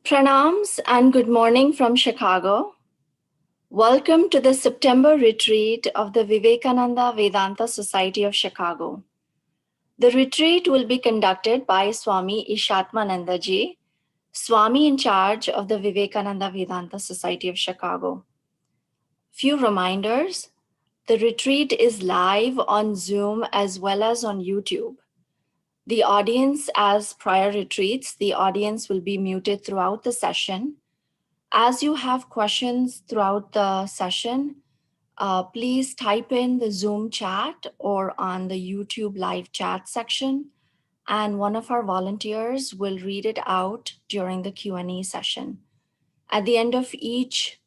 Pranams and good morning from Chicago. Welcome to the September retreat of the Vivekananda Vedanta Society of Chicago. The retreat will be conducted by Swami Ishatmananda ji, Swami-In-Charge of the Vivekananda Vedanta Society of Chicago. Few reminders: the retreat is live on Zoom as well as on YouTube. The audience, as prior retreats, the audience will be muted throughout the session. As you have questions throughout the session, please type in the Zoom chat or on the YouTube live chat section, and one of our volunteers will read it out during the Q&A session. At the end of each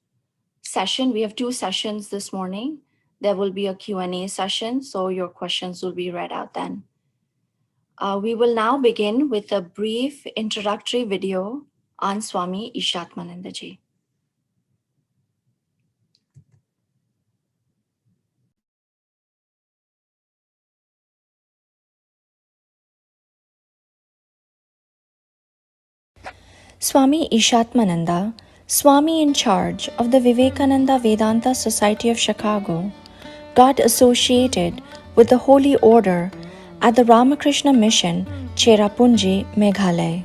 session, we have 2 sessions this morning. There will be a Q&A session, so your questions will be read out then. We will now begin with a brief introductory video on Swami Ishatmananda ji. Swami Ishatmananda, Swami-In-Charge of the Vivekananda Vedanta Society of Chicago, got associated with the Holy Order at the Ramakrishna Mission, Cherrapunji, Meghalaya.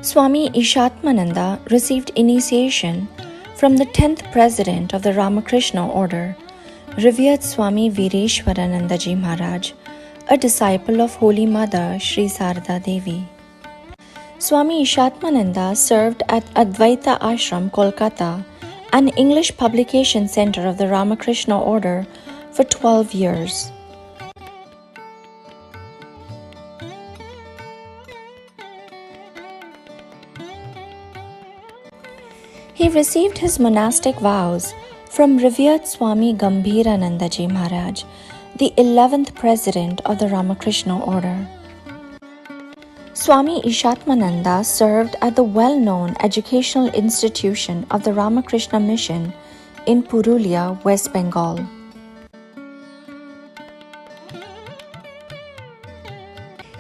Swami Ishatmananda received initiation from the 10th President of the Ramakrishna Order, revered Swami Vireshwarananda Ji Maharaj, a disciple of Holy Mother Sri Sarada Devi. Swami Ishatmananda served at Advaita Ashram, Kolkata, an English publication center of the Ramakrishna Order, for 12 years. He received his monastic vows from revered Swami Gambhirananda Ji Maharaj, the 11th President of the Ramakrishna Order. Swami Ishatmananda served at the well-known educational institution of the Ramakrishna Mission in Purulia, West Bengal.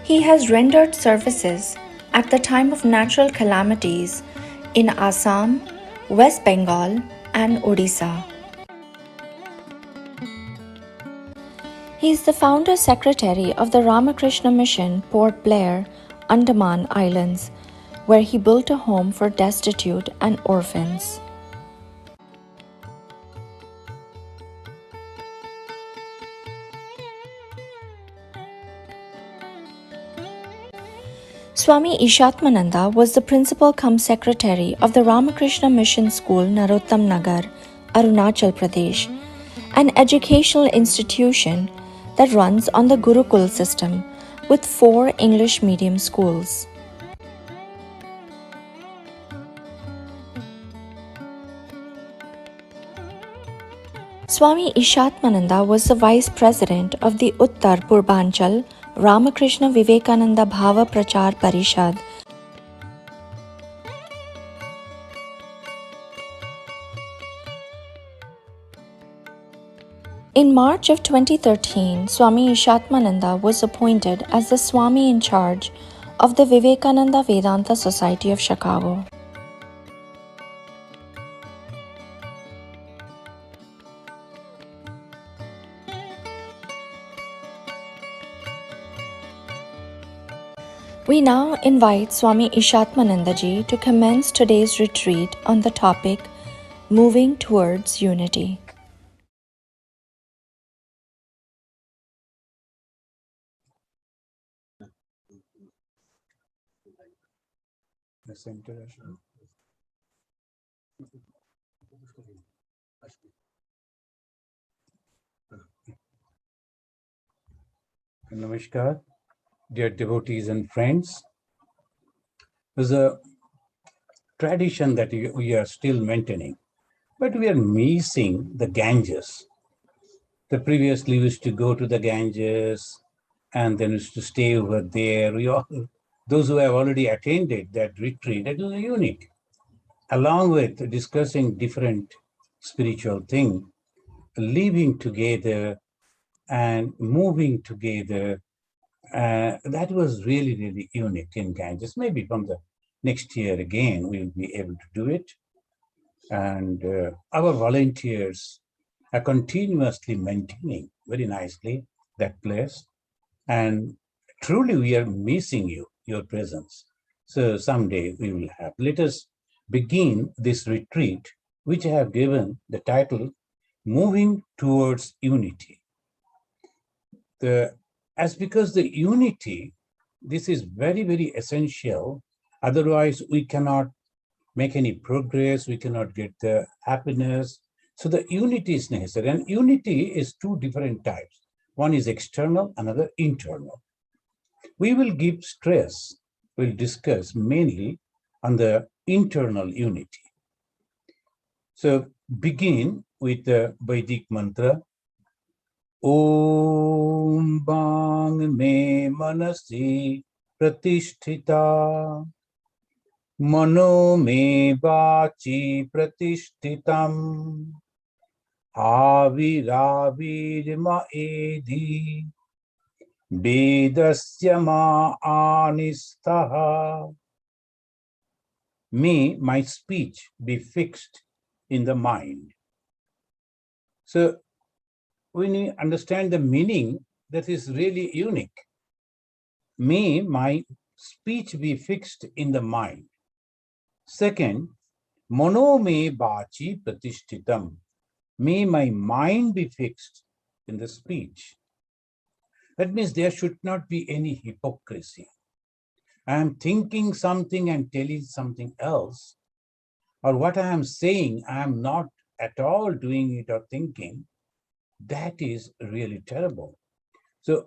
He has rendered services at the time of natural calamities in Assam, West Bengal, and Odisha. He is the founder secretary of the Ramakrishna Mission, Port Blair, Andaman Islands, where he built a home for destitute and orphans. Swami Ishatmananda was the principal cum secretary of the Ramakrishna Mission School, Narottam Nagar, Arunachal Pradesh, an educational institution that runs on the Gurukul system with 4 English medium schools. Swami Ishatmananda was the vice president of the Uttar Purbanchal Ramakrishna Vivekananda Bhava Prachar Parishad. In March of 2013, Swami Ishatmananda was appointed as the Swami-In-Charge of the Vivekananda Vedanta Society of Chicago. We now invite Swami Ishatmananda Ji to commence today's retreat on the topic Moving Towards Unity. Namaskar, dear devotees and friends. There's a tradition that we are still maintaining, but we are missing the Ganges. The previously we used to go to the Ganges and then used to stay over there. Those who have already attended that retreat, that was unique. Along with discussing different spiritual things, living together and moving together, that was really, really unique in Ganges. Maybe from the next year again, we'll be able to do it. And our volunteers are continuously maintaining very nicely that place. And truly, we are missing you, your presence. So someday we will have. Let us begin this retreat, which I have given the title, Moving Towards Unity. As because the unity, this is very, very essential. Otherwise, we cannot make any progress. We cannot get the happiness. So the unity is necessary. And unity is 2 different types. One is external, another internal. We will give stress, we'll discuss mainly on the internal unity. So begin with the Vedic Mantra. Om Bang Me Manasi Pratisthita Mano Me Vachi Pratishtitam Aviravir Maedi Vedasya ma anistaha. May my speech be fixed in the mind. So when you understand the meaning, that is really unique. May my speech be fixed in the mind. Second, mono me bachi pratishtitam. May my mind be fixed in the speech. That means there should not be any hypocrisy. I am thinking something and telling something else, or what I am saying, I am not at all doing it or thinking. That is really terrible. So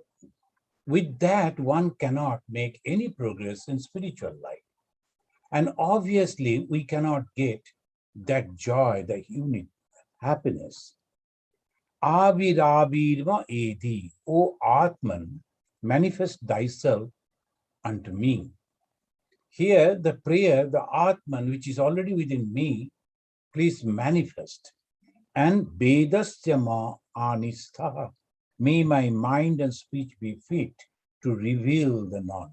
with that, one cannot make any progress in spiritual life. And obviously, we cannot get that joy, the unique happiness. Avirabirma edi, O Atman, manifest thyself unto me. Here, the prayer, the Atman, which is already within me, please manifest. And Vedasyama Anistaha, may my mind and speech be fit to reveal the knowledge.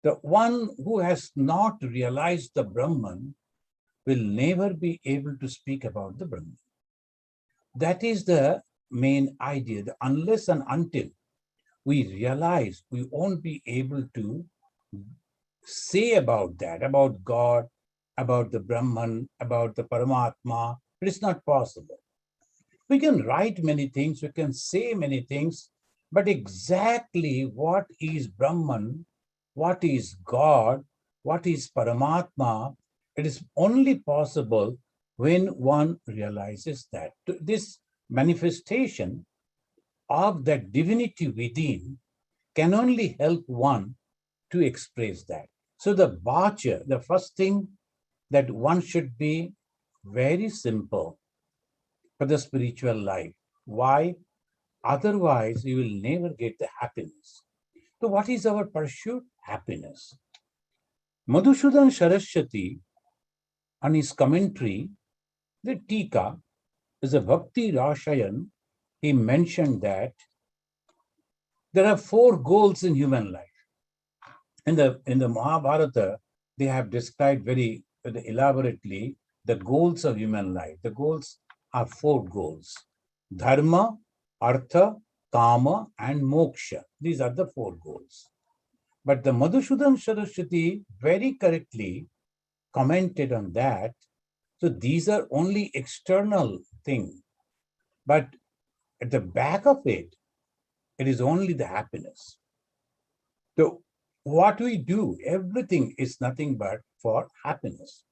The one who has not realized the Brahman will never be able to speak about the Brahman. That is the main idea. Unless and until we realize, we won't be able to say about that, about God, about the Brahman, about the Paramatma. It is not possible. We can write many things, we can say many things, but exactly what is Brahman, what is God, what is Paramatma, it is only possible when one realizes that. This manifestation of that divinity within can only help one to express that. So the bhacha, the first thing that one should be very simple for the spiritual life. Why? Otherwise, you will never get the happiness. So what is our pursuit? Happiness. Madhusudan Saraswati, on his commentary, the Tika, is a Bhakti Rashayan. He mentioned that there are 4 goals in human life. In the Mahabharata, they have described very elaborately the goals of human life. The goals are 4 goals: Dharma, Artha, Kama, and Moksha. These are the 4 goals. But the Madhusudan Saraswati very correctly commented on that. So these are only external things. But at the back of it, it is only the happiness. So what we do, everything is nothing but for happiness.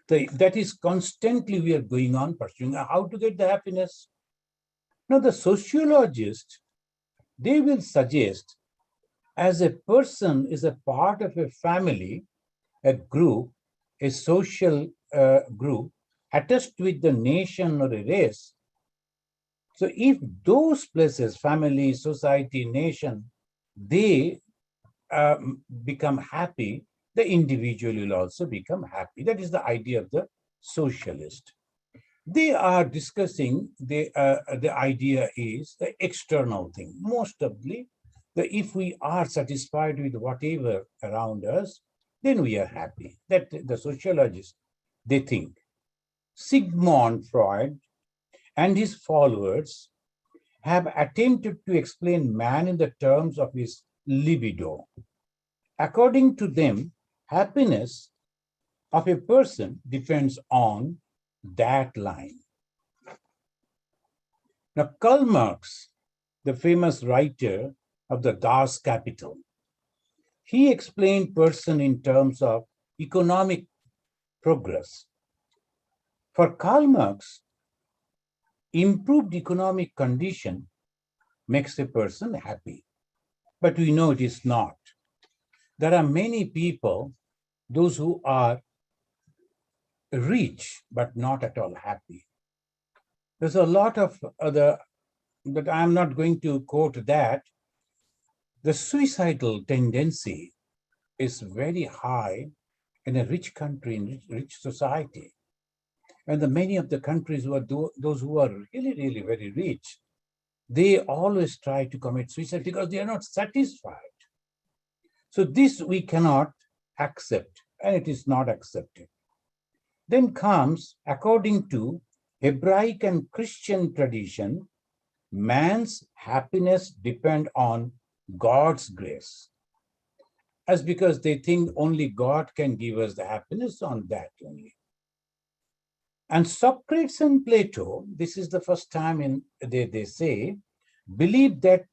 That is constantly we are going on pursuing how to get the happiness. Now the sociologists, they will suggest, as a person is a part of a family, a group, a social group attached with the nation or a race. So if those places, family, society, nation, they become happy, the individual will also become happy. That is the idea of the socialist. They are discussing the idea is the external thing. Most of the if we are satisfied with whatever around us, then we are happy. That the sociologists, they think. Sigmund Freud and his followers have attempted to explain man in the terms of his libido. According to them, happiness of a person depends on that line. Now, Karl Marx, the famous writer of the Das Kapital, he explained person in terms of economic progress. For Karl Marx, improved economic condition makes a person happy. But we know it is not. There are many people, those who are rich but not at all happy. There's a lot of other, but I'm not going to quote that. The suicidal tendency is very high in a rich country, in rich society. And many of the countries who are those who are really, really very rich, they always try to commit suicide because they are not satisfied. So this we cannot accept, and it is not accepted. Then comes, according to Hebraic and Christian tradition, man's happiness depends on God's grace. As because they think only God can give us the happiness on that only. And Socrates and Plato, this is the first time they say, believe that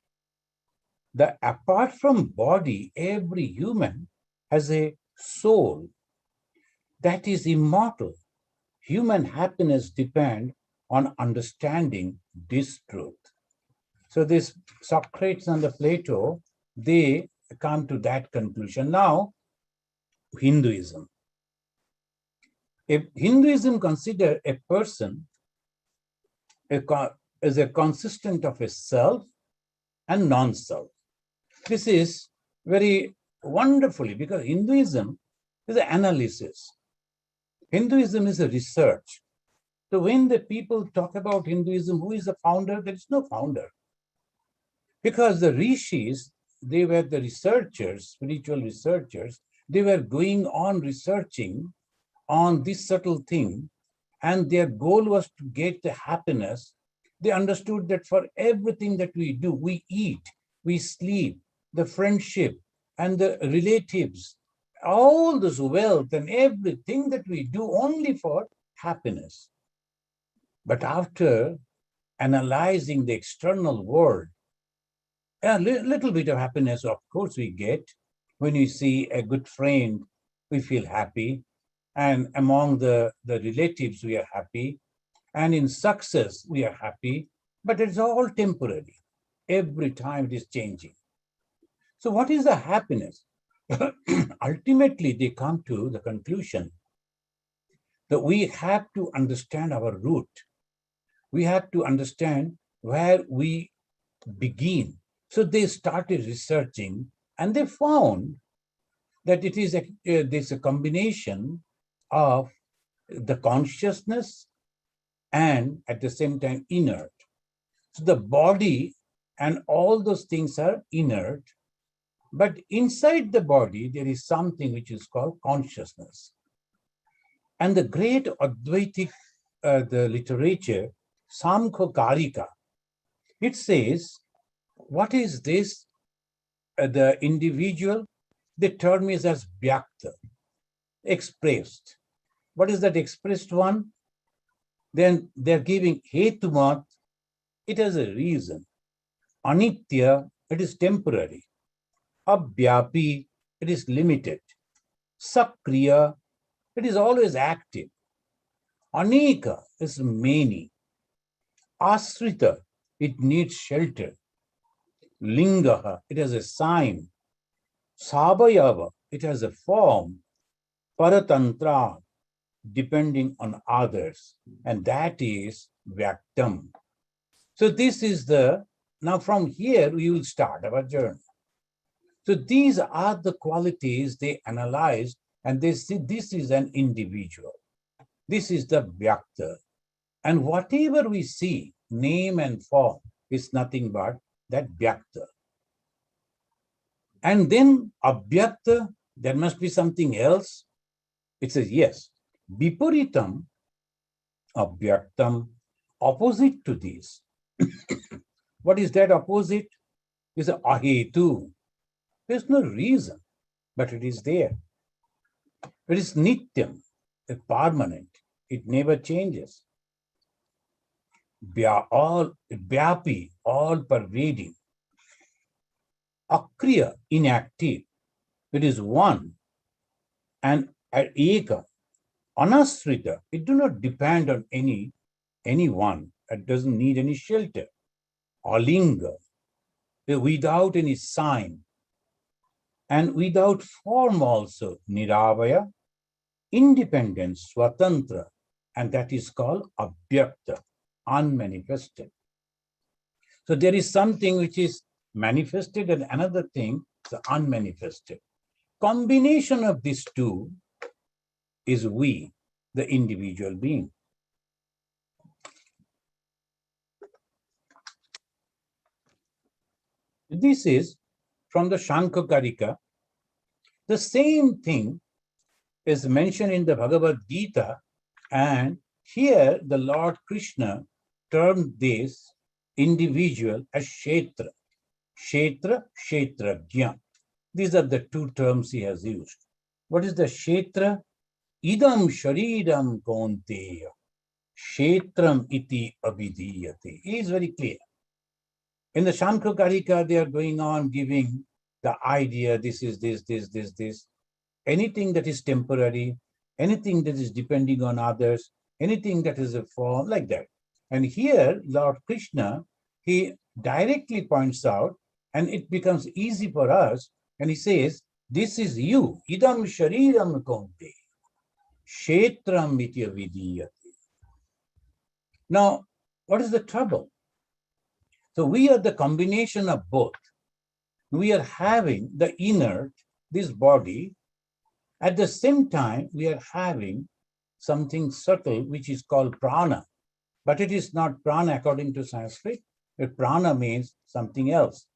apart from body, every human has a soul that is immortal. Human happiness depends on understanding this truth. So this Socrates and the Plato, they come to that conclusion. Now, Hinduism. If Hinduism consider a person as a consistent of a self and non-self. This is very wonderfully, because Hinduism is an analysis. Hinduism is a research. So when the people talk about Hinduism, who is the founder? There is no founder. Because the rishis, they were the researchers, spiritual researchers, they were going on researching on this subtle thing, and their goal was to get the happiness. They understood that for everything that we do, we eat, we sleep, the friendship, and the relatives, all this wealth and everything that we do only for happiness. But after analyzing the external world, a little bit of happiness, of course, we get. When we see a good friend, we feel happy. And among the relatives, we are happy. And in success, we are happy. But it's all temporary. Every time it is changing. So what is the happiness? Ultimately, they come to the conclusion that we have to understand our root. We have to understand where we begin. So they started researching, and they found that it is there's a combination of the consciousness and at the same time inert. So the body and all those things are inert, but inside the body there is something which is called consciousness. And the great Advaitic, the literature, Samkho Karika, it says, what is this? The individual, the term is as Vyakta, expressed. What is that expressed one? Then they're giving Hetumat, it has a reason. Anitya, it is temporary. Abhyapi, it is limited. Sakriya, it is always active. Aneka is many. Asrita, it needs shelter. Lingaha, it has a sign. Sabhayava, it has a form. Paratantra, depending on others. And that is Vyaktam. So this is now from here we will start our journey. So these are the qualities they analyzed, and they see this is an individual. This is the Vyakta. And whatever we see, name and form, is nothing but that Vyakta. And then Abhyakta, there must be something else. It says, yes, Viparitam, Abhyaktam, opposite to this. What is that opposite? Is a ahetu. There's no reason, but it is there. It is nityam, permanent. It never changes. Vyapi, all pervading. Akriya, inactive. It is one. And eka, anasrita, it do not depend on anyone. It doesn't need any shelter. Alinga, without any sign. And without form also, niravaya, independent, swatantra, and that is called abhyakta, unmanifested. So there is something which is manifested and another thing, the unmanifested. Combination of these two is we, the individual being. This is from the Shankhakarika. The same thing is mentioned in the Bhagavad Gita, and here the Lord Krishna termed this individual as Kshetra. Kshetra, Kshetrajna. These are the two terms he has used. What is the Kshetra? Idam Shariram Kaunteya. Kshetram iti abhidiyate. He is very clear. In the Shankhakarika, they are going on giving the idea, this is this. Anything that is temporary, anything that is depending on others, anything that is a form, like that. And here, Lord Krishna, he directly points out, and it becomes easy for us, and he says, this is you, idam shariram kaunte, kshetram itya vidiyate. Now, what is the trouble? So we are the combination of both. We are having the inert, this body. At the same time, we are having something subtle, which is called prana. But it is not prana according to Sanskrit. Prana means something else.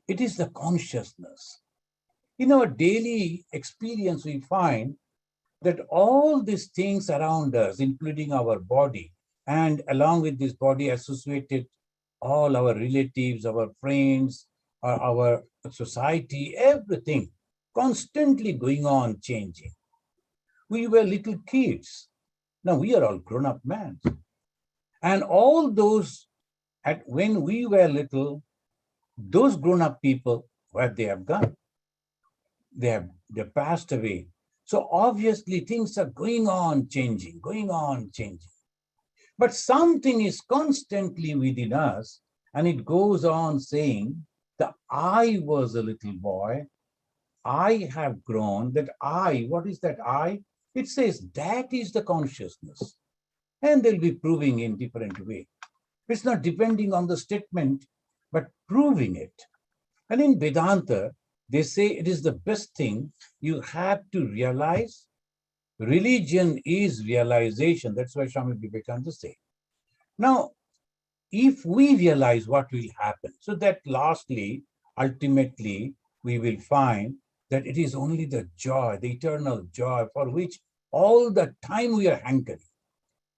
It is the consciousness. In our daily experience, we find that all these things around us, including our body, and along with this body associated all our relatives, our friends, our society, everything constantly going on changing. We were little kids. Now we are all grown-up men. And all those, when we were little, those grown-up people, where they have gone? They passed away. So obviously things are going on changing. But something is constantly within us, and it goes on saying, the I was a little boy, I have grown, that I, what is that I? It says that is the consciousness. And they'll be proving in different way. It's not depending on the statement, but proving it. And in Vedanta, they say it is the best thing you have to realize. Religion is realization. That's why Swami Vivekananda say. Now, if we realize what will happen, so that lastly, ultimately, we will find that it is only the joy, the eternal joy for which all the time we are hankering.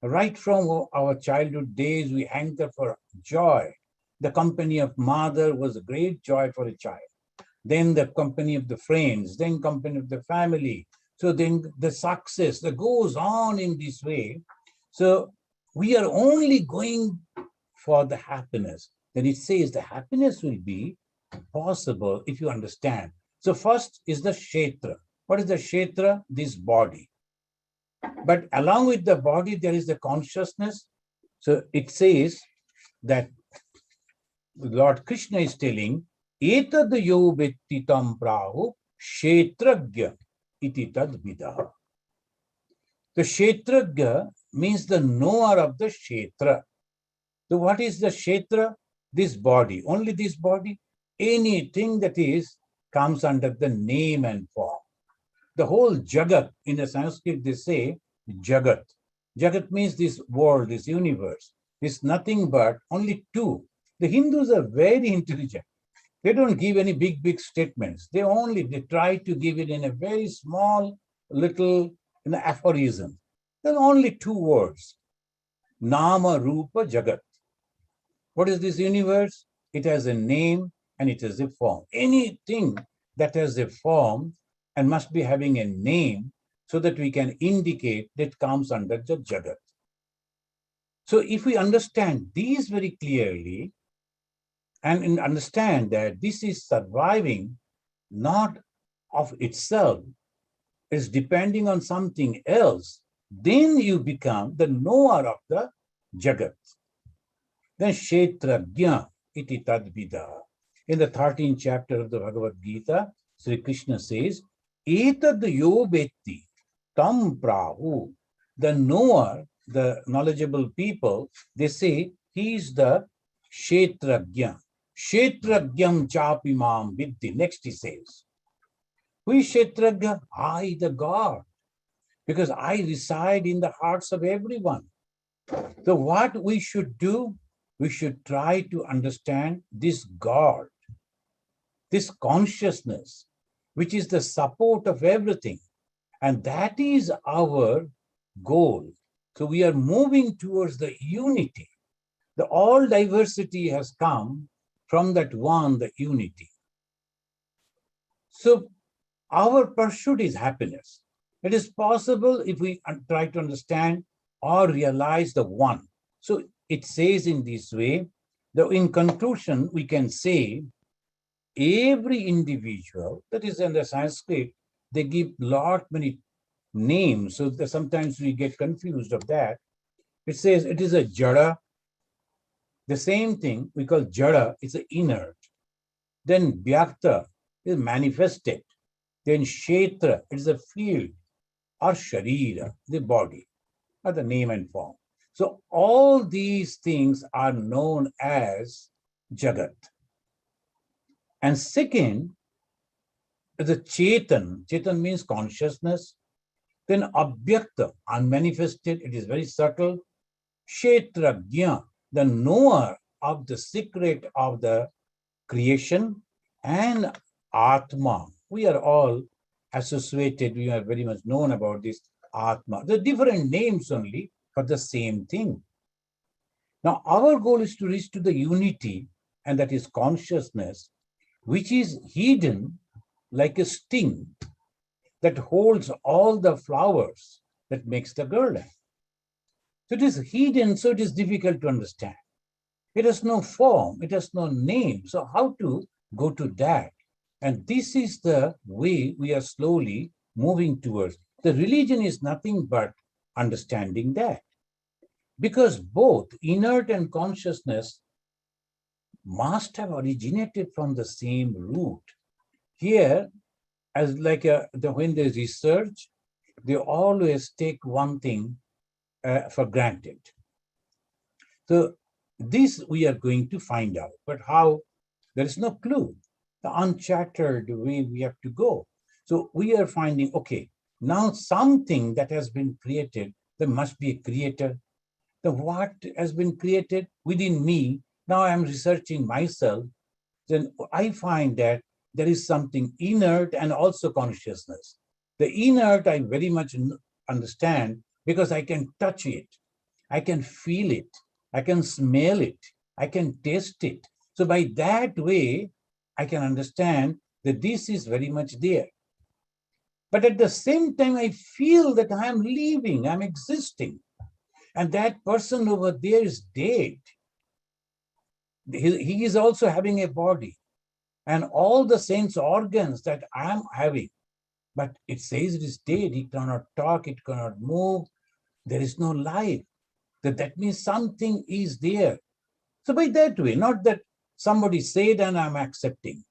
Right from our childhood days, we hanker for joy. The company of mother was a great joy for a child. Then the company of the friends, then company of the family. So then the success that goes on in this way. So we are only going for the happiness. Then it says the happiness will be possible if you understand. So first is the kshetra. What is the kshetra? This body. But along with the body, there is the consciousness. So it says that Lord Krishna is telling, etad yo vetti tam prahu kshetragya iti tad vidah. The kshetragya means the knower of the kshetra. So what is the kshetra? This body, only this body. Anything that is comes under the name and form. The whole jagat, in the Sanskrit they say jagat. Jagat means this world, this universe. It's nothing but only two. The Hindus are very intelligent. They don't give any big statements. They try to give it in a very small little aphorism. There are only two words. Nama Rupa Jagat. What is this universe? It has a name and it has a form. Anything that has a form and must be having a name so that we can indicate that comes under the Jagat. So if we understand these very clearly and understand that this is surviving not of itself, is depending on something else, then you become the knower of the Jagat. Then Kshetrajna iti tadvida. In the 13th chapter of the Bhagavad Gita, Sri Krishna says, etad yo vetti tam prahu. The knower, the knowledgeable people, they say he is the Kshetrajna. Kshetrajnam chapimam vidhi. Next he says, who is Kshetrajna? I, the God, because I reside in the hearts of everyone. So what we should do? We should try to understand this God. this consciousness, which is the support of everything. And that is our goal. So we are moving towards the unity. The all diversity has come from that one, the unity. So our pursuit is happiness. It is possible if we try to understand or realize the one. So it says in this way, that in conclusion, we can say every individual, that is in the Sanskrit, they give lot many names. So sometimes we get confused of that. It says it is a jada. The same thing we call jada is an inert. Then vyakta is manifested. Then kshetra is a field, or sharira, the body, or the name and form. So all these things are known as jagat. And second is the chetan. Chetan means consciousness. Then abhyakta, unmanifested, it is very subtle. Kshetrajna, the knower of the secret of the creation. And Atma, we are all associated, we are very much known about this Atma. The different names only for the same thing. Now, our goal is to reach to the unity, and that is consciousness, which is hidden like a sting that holds all the flowers that makes the garland. So it is hidden, so it is difficult to understand. It has no form, it has no name. So how to go to that? And this is the way we are slowly moving towards. The religion is nothing but understanding that. Because both inert and consciousness must have originated from the same root. Here, as like when they research, they always take one thing for granted. So this we are going to find out, but how? There is no clue. The uncharted way we have to go. So we are finding, okay, now something that has been created, there must be a creator. The what has been created within me, now I am researching myself, then I find that there is something inert and also consciousness. The inert I very much understand because I can touch it, I can feel it, I can smell it, I can taste it. So by that way, I can understand that this is very much there. But at the same time, I feel that I am living, I'm existing. And that person over there is dead. He is also having a body. And all the sense organs that I am having, but it says it is dead. It cannot talk, it cannot move. There is no life. That means something is there. So by that way, not that somebody said and I'm accepting,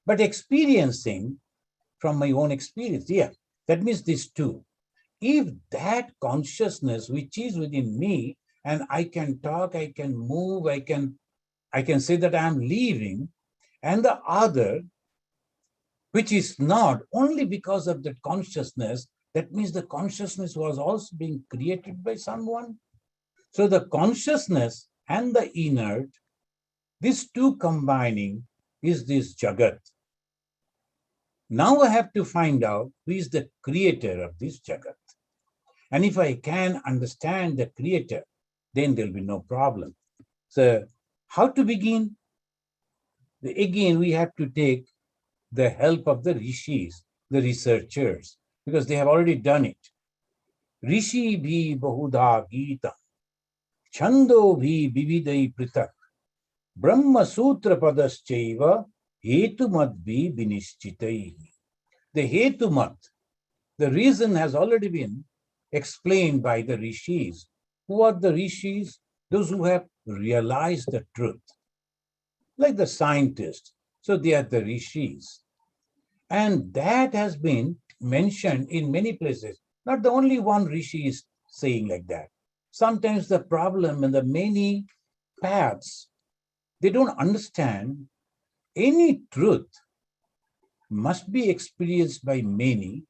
but experiencing from my own experience. Yeah, that means this too. If that consciousness which is within me, and I can talk, I can move, I can say that I am living, and the other, which is not, only because of that consciousness, that means the consciousness was also being created by someone. So the consciousness and the inert, these two combining is this Jagat. Now I have to find out who is the creator of this Jagat. And if I can understand the creator, then there'll be no problem. So how to begin? Again, we have to take the help of the rishis, the researchers, because they have already done it. Rishi bhi bahudha gita, chando bhi vividai pritak, brahma sutra padaschaiva, hetu mat bhi vinishchitai. The hetu mat, the reason has already been explained by the rishis. Who are the rishis? Those who have realized the truth. Like the scientists. So they are the rishis. And that has been mentioned in many places. Not the only one rishi is saying like that. Sometimes the problem in the many paths, they don't understand any truth must be experienced by many,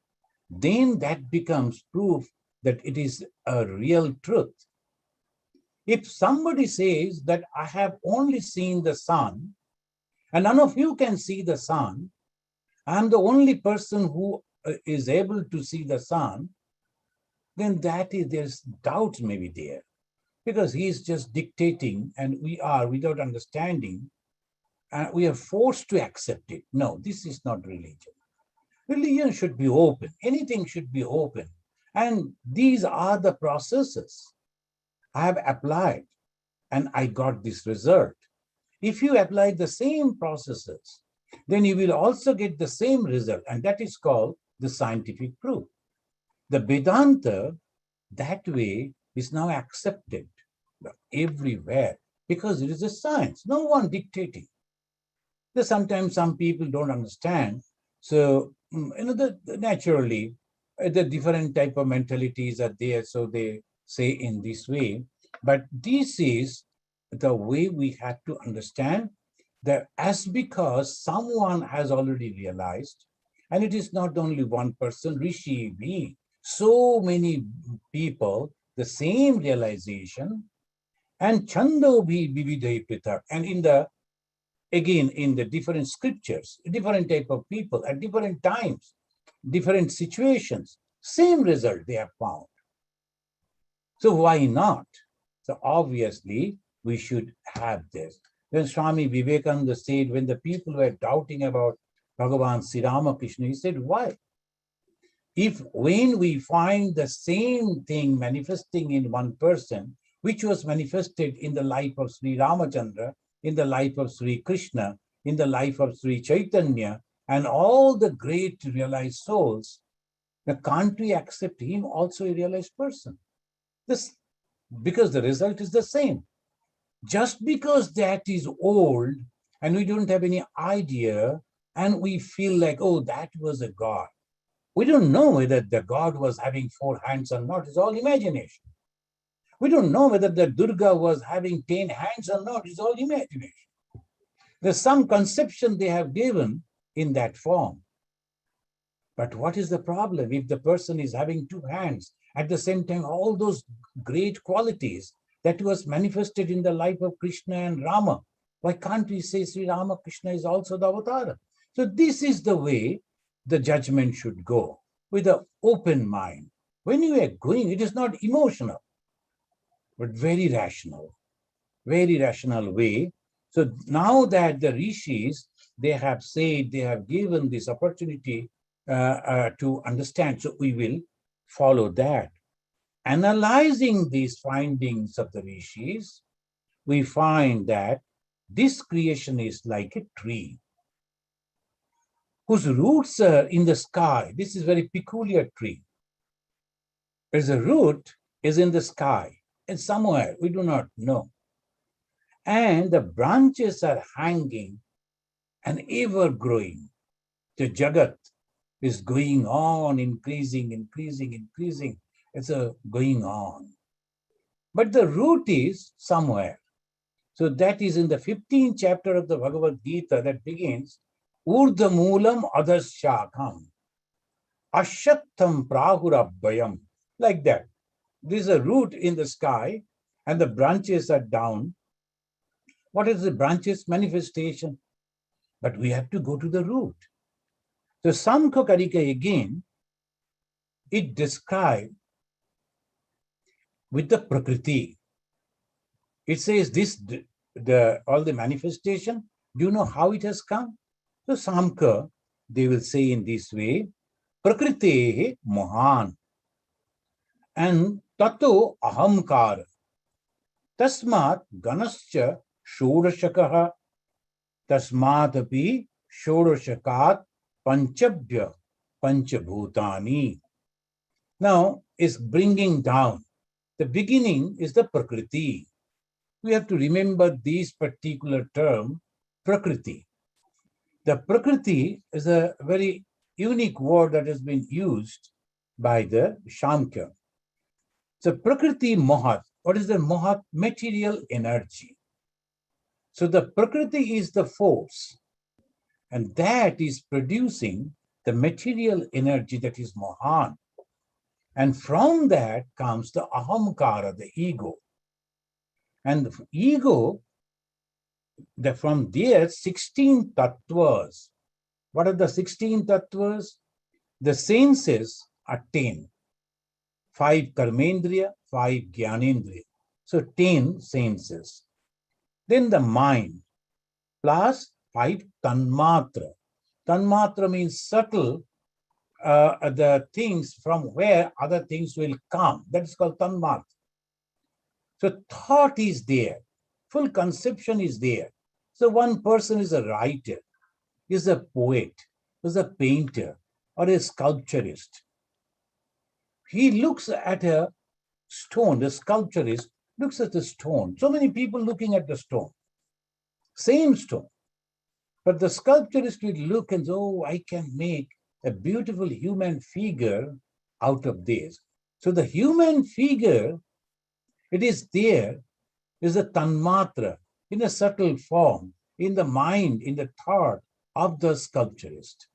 then that becomes proof that it is a real truth. If somebody says that I have only seen the sun and none of you can see the sun, I'm the only person who is able to see the sun, then there's doubt maybe there. Because he is just dictating and we are, without understanding, we are forced to accept it. No, this is not religion. Religion should be open. Anything should be open. And these are the processes I have applied and I got this result. If you apply the same processes, then you will also get the same result. And that is called the scientific proof. The Vedanta, that way, is now accepted everywhere because it is a science. No one dictating. Sometimes some people don't understand. So, naturally, the different type of mentalities are there. So they say in this way. But this is the way we have to understand that as because someone has already realized, and it is not only one person, Rishi, we, so many people, the same realization, and Chando bhi vividai prithak, and again in the different scriptures, different type of people at different times, different situations, same result they have found. So why not? So obviously we should have this. When Swami Vivekananda said, when the people were doubting about Bhagavan Sri Ramakrishna, he said, why? If when we find the same thing manifesting in one person, which was manifested in the life of Sri Ramachandra, in the life of Sri Krishna, in the life of Sri Chaitanya, and all the great realized souls, now can't we accept him also a realized person? This, because the result is the same. Just because that is old and we don't have any idea and we feel like, oh, that was a God. We don't know whether the God was having 4 hands or not. It's all imagination. We don't know whether the Durga was having 10 hands or not. It's all imagination. There's some conception they have given in that form. But what is the problem if the person is having 2 hands, at the same time, all those great qualities that was manifested in the life of Krishna and Rama? Why can't we say Sri Ramakrishna is also the avatar? So this is the way the judgment should go, with an open mind. When you are going, it is not emotional, but very rational way. So now that the rishis, they have said, they have given this opportunity to understand, so we will follow that. Analyzing these findings of the rishis, we find that this creation is like a tree whose roots are in the sky. This is a very peculiar tree. There's a root is in the sky and somewhere we do not know. And the branches are hanging and ever growing. The Jagat is going on, increasing. It's going on. But the root is somewhere. So that is in the 15th chapter of the Bhagavad Gita that begins, Urdha Moolam Adhasyakam, Ashaktam Prahurabbayam, like that. There's a root in the sky and the branches are down. What is the branches? Manifestation. But we have to go to the root. So Samkha Karika again, it describes with the Prakriti. It says this, all the manifestation, do you know how it has come? So Samkha, they will say in this way, Prakriti Mohan and Tato Ahamkar Tasmat Ganascha Shodashakaha Tasmatapi Shodashakat Panchabhya Panchabhutani. Now is bringing down. The beginning is the Prakriti. We have to remember this particular term, Prakriti. The Prakriti is a very unique word that has been used by the Shamkya. So Prakriti Mohat. What is the Mohat? Material energy. So the Prakriti is the force, and that is producing the material energy that is Mohan. And from that comes the Ahamkara, the ego. And the ego from there, 16 tattvas. What are the 16 tattvas? The senses are 10. 5 karmendriya, 5 jnanendriya. So 10 senses. Then the mind plus 5 tanmatra. Tanmatra means subtle, the things from where other things will come. That is called tanmatra. So thought is there, full conception is there. So one person is a writer, is a poet, is a painter, or a sculpturist. He looks at a stone, the sculpturist looks at the stone. So many people looking at the stone, same stone. But the sculpturist will look and say, oh, I can make a beautiful human figure out of this. So the human figure, it is there, is a tanmatra in a subtle form, in the mind, in the thought of the sculpturist.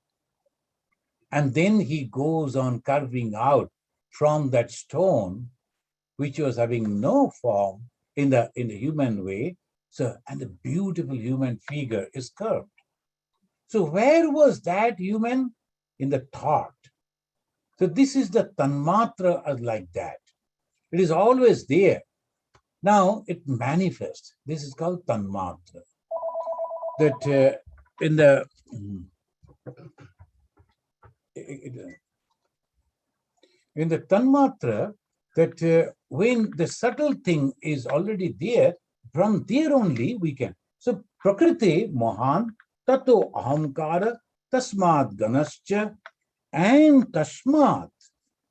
And then he goes on carving out from that stone, which was having no form in the human way. So, and a beautiful human figure is carved. So where was that human? In the thought. So this is the tanmatra like that. It is always there. Now it manifests. This is called tanmatra. That in the tanmatra, that when the subtle thing is already there, from there only we can. So prakriti mohan tato ahamkara tasmat ganascha, and tasmat,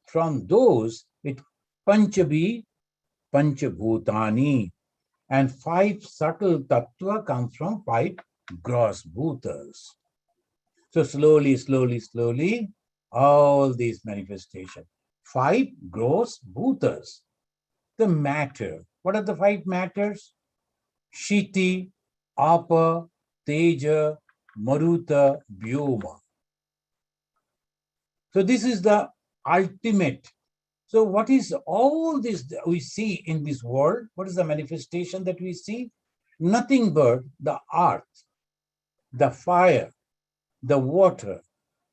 from those it panchabi panchabhutani, and 5 subtle tattva comes from 5 gross bhutas. So slowly, slowly, slowly, all these manifestations. 5 gross bhutas. The matter. What are the 5 matters? Shiti, Apa, Teja, Maruta, Vyoma. So this is the ultimate. So what is all this we see in this world? What is the manifestation that we see? Nothing but the earth, the fire, the water,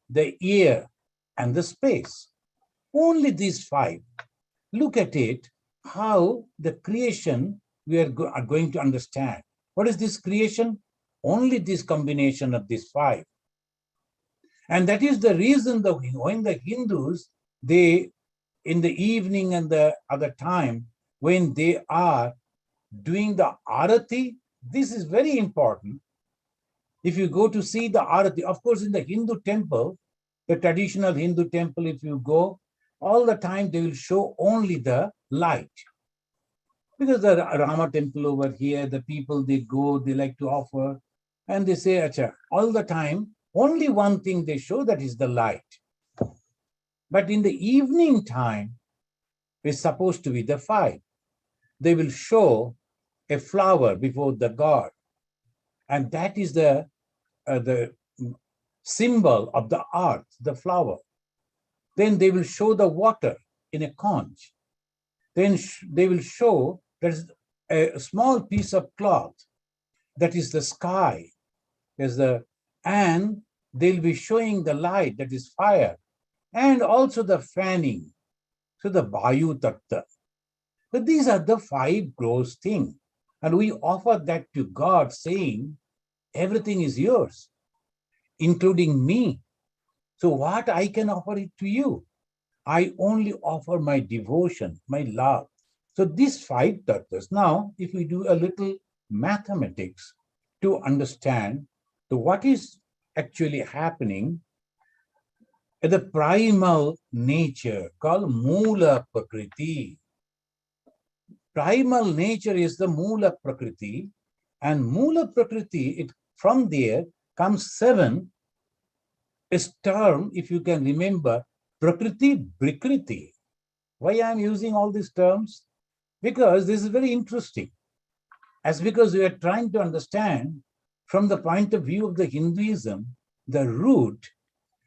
the air, and the space. Only these 5. Look at it, how the creation we are going to understand. What is this creation? Only this combination of these 5. And that is the reason that when the Hindus, they, in the evening and the other time, when they are doing the arati, this is very important. If you go to see the arati, of course, in the Hindu temple, the traditional Hindu temple, if you go, all the time they will show only the light. Because the Rama temple over here, the people, they go, they like to offer, and they say, Acha, all the time, only one thing they show, that is the light. But in the evening time, it's supposed to be the 5. They will show a flower before the god. And that is the symbol of the earth, the flower. Then they will show the water in a conch. Then they will show there's a small piece of cloth, that is the sky. And they'll be showing the light, that is fire, and also the fanning, so the Vayu Tattva. But these are the 5 gross things. And we offer that to God, saying, everything is yours, including me. So what I can offer it to you? I only offer my devotion, my love. So these 5 tattvas. Now, if we do a little mathematics to understand what is actually happening, the primal nature called Mula Prakriti. Primal nature is the Mula Prakriti, and Mula Prakriti, from there comes 7. A term, if you can remember, Prakriti, Brikriti. Why I am using all these terms? Because this is very interesting. As because we are trying to understand from the point of view of the Hinduism, the root.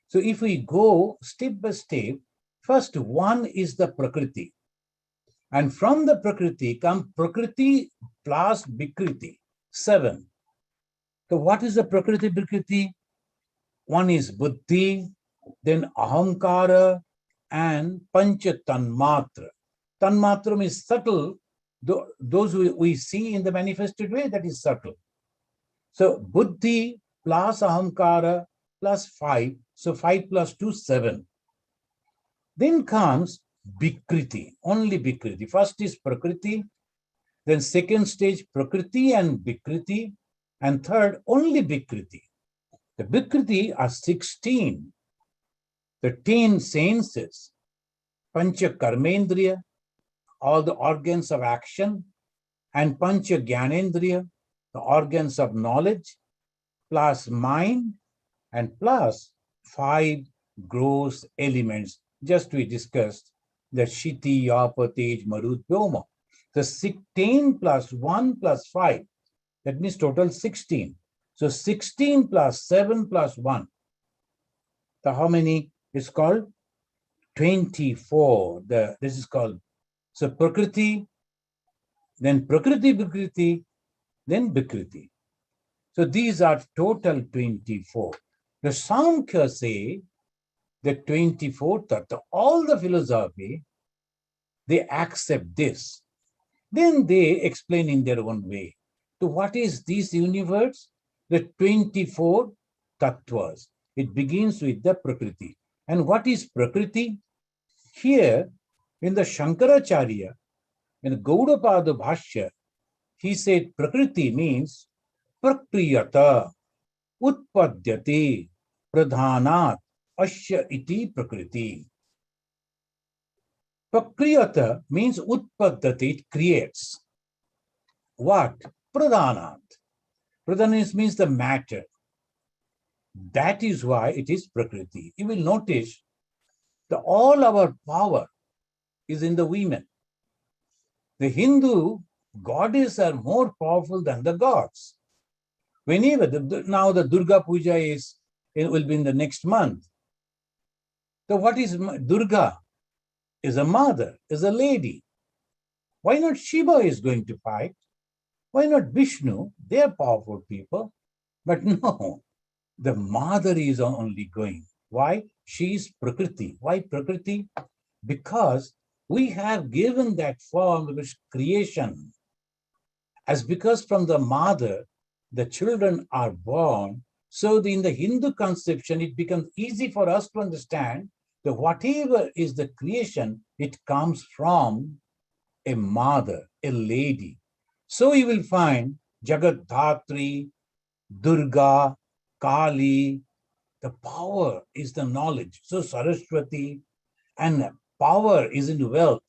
So if we go step by step, first 1 is the Prakriti. And from the Prakriti come Prakriti plus Vikriti, 7. So what is the Prakriti Prakriti? One is Buddhi, then Ahamkara, and Pancha Tanmatra. Tanmatra is subtle. Those we see in the manifested way, that is subtle. So Buddhi plus Ahamkara plus 5. So 5 plus 2, 7. Then comes Vikriti, only Vikriti. First is Prakriti, then second stage Prakriti and Vikriti, and third only Vikriti. The Vikriti are 16. The 10 senses, Pancha Karmendriya, all the organs of action, and Pancha Gyanendriya, the organs of knowledge, plus mind, and plus 5 gross elements. Just we discussed the Shiti, Yapa, Tej, Marut, Vyoma. The 16 plus 1 plus 5, that means total 16. So 16 plus 7 plus 1. So how many is called? 24. This is called. So Prakriti, then Prakriti, Vikriti, then Vikriti. So these are total 24. The Samkhya say the 24 tattva, all the philosophy, they accept this. Then they explain in their own way. So what is this universe? The 24 tattvas. It begins with the Prakriti. And what is Prakriti? Here, in the Shankaracharya, in the Gaudapada Bhashya, he said Prakriti means Prakriyata, Utpadyate, Pradhanat, Asya iti Prakriti. Prakriyata means Utpadyate, it creates. What? Pradhanat. Pradhanat means the matter. That is why it is Prakriti. You will notice that all our power is in the women. The Hindu goddesses are more powerful than the gods. Whenever now the Durga Puja will be in the next month. So what is Durga? Is a mother, is a lady. Why not Shiva is going to fight? Why not Vishnu? They are powerful people. But no, the mother is only going. Why? She is Prakriti. Why Prakriti? Because we have given that form of creation. As because from the mother, the children are born, so in the Hindu conception, it becomes easy for us to understand that whatever is the creation, it comes from a mother, a lady. So you will find Jagat Dhatri, Durga, Kali, the power is the knowledge. So Saraswati, and power is in wealth.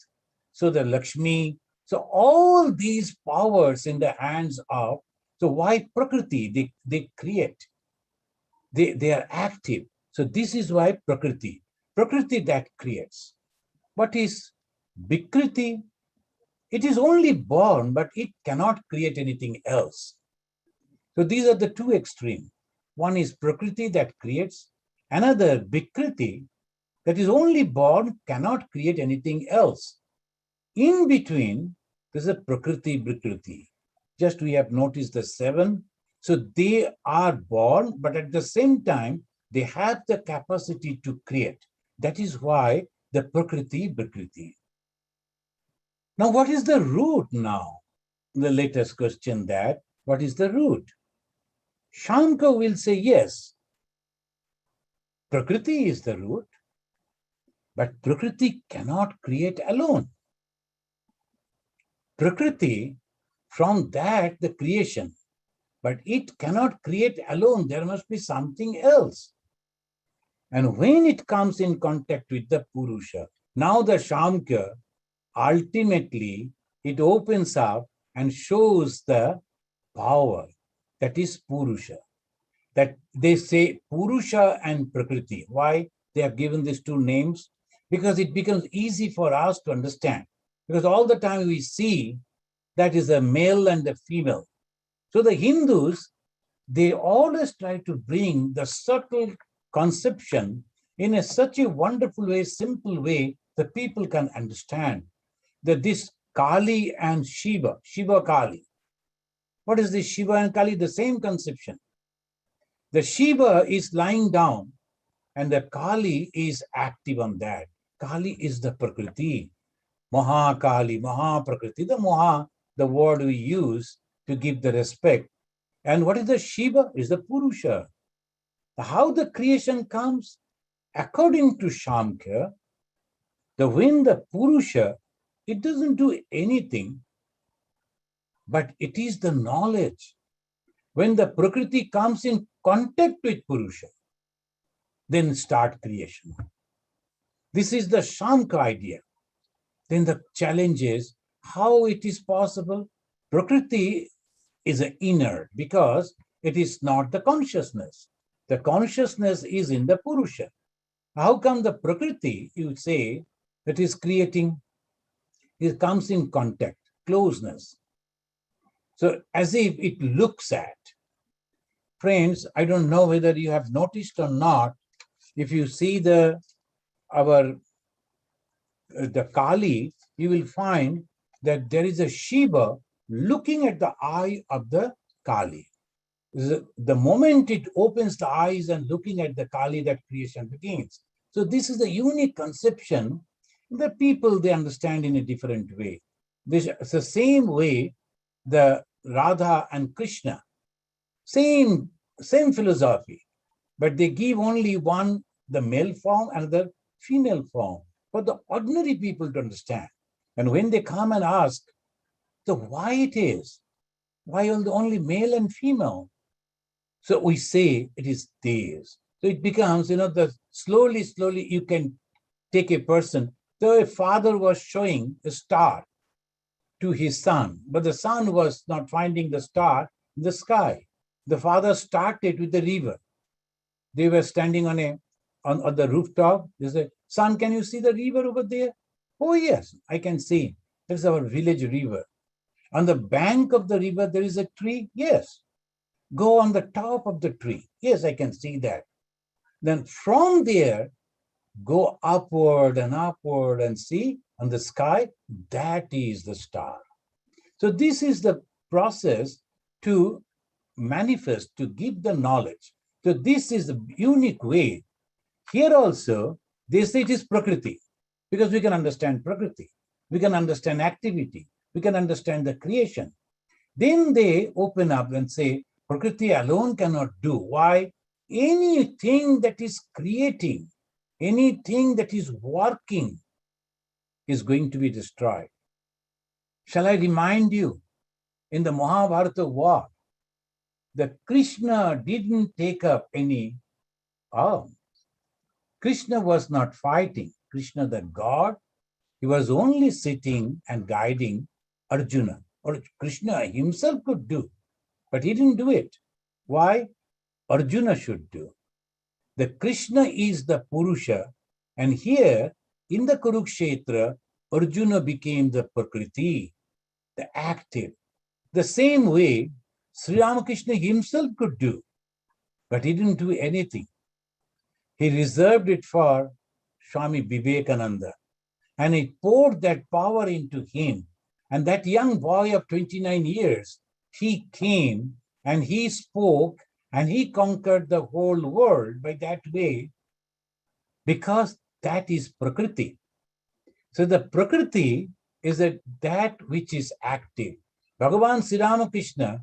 So the Lakshmi. So all these powers in the hands of, so why Prakriti? They create. They are active. So this is why Prakriti. Prakriti that creates. What is Vikriti? It is only born, but it cannot create anything else. So these are the two extremes. One is Prakriti that creates, another Vikriti that is only born, cannot create anything else. In between, there's a Prakriti Vikriti. Just we have noticed the 7. So they are born, but at the same time, they have the capacity to create. That is why the Prakriti Vikriti. Now, what is the root now? The latest question that, what is the root? Shankar will say, yes, Prakriti is the root, but Prakriti cannot create alone. Prakriti, from that, the creation, but it cannot create alone. There must be something else. And when it comes in contact with the Purusha, now the Shamkya, ultimately, it opens up and shows the power that is Purusha. That they say Purusha and Prakriti. Why they have given these two names? Because it becomes easy for us to understand. Because all the time we see that is a male and a female. So the Hindus, they always try to bring the subtle conception in such a wonderful way, simple way, that people can understand that this Kali and Shiva, Shiva Kali. What is this Shiva and Kali? The same conception. The Shiva is lying down and the Kali is active on that. Kali is the Prakriti. Maha Kali, Maha Prakriti. The Maha, the word we use to give the respect. And what is the Shiva? Is the Purusha. How the creation comes? According to Shamkhya, when the Purusha, it doesn't do anything, but it is the knowledge. When the Prakriti comes in contact with Purusha, then start creation. This is the Shamkhya idea. Then the challenge is how it is possible. Prakriti is an inner because it is not the consciousness. The consciousness is in the Purusha. How come the Prakriti, you say, that is creating, it comes in contact, closeness. So as if it looks at. Friends, I don't know whether you have noticed or not, if you see the Kali, you will find that there is a Shiva looking at the eye of the Kali. The moment it opens the eyes and looking at the Kali, that creation begins. So this is a unique conception that people, they understand in a different way. It's the same way the Radha and Krishna, same philosophy, but they give only one, the male form, and the female form, for the ordinary people to understand. And when they come and ask, so why it is? Why only male and female? So we say it is theirs. So it becomes, the slowly you can take a person. So a father was showing a star to his son, but the son was not finding the star in the sky. The father started with the river. They were standing on the rooftop. They said, "Son, can you see the river over there?" "Oh, yes, I can see. It's our village river." "On the bank of the river, there is a tree?" "Yes." "Go on the top of the tree." "Yes, I can see that." Then from there, go upward and see on the sky, that is the star. So this is the process to manifest, to give the knowledge. So this is the unique way. Here also, they say it is Prakriti, because we can understand Prakriti. We can understand activity. We can understand the creation. Then they open up and say, Prakriti alone cannot do. Why? Anything that is creating, anything that is working is going to be destroyed. Shall I remind you, in the Mahabharata war, that Krishna didn't take up any arm. Krishna was not fighting. Krishna, the God, he was only sitting and guiding Arjuna. Or Krishna himself could do, but he didn't do it. Why? Arjuna should do. The Krishna is the Purusha, and here in the Kurukshetra, Arjuna became the Prakriti, the active. The same way Sri Ramakrishna himself could do, but he didn't do anything. He reserved it for Swami Vivekananda, and he poured that power into him. And that young boy of 29 years, he came and he spoke and he conquered the whole world by that way, because that is Prakriti. So the Prakriti is that which is active. Bhagavan Sri Ramakrishna,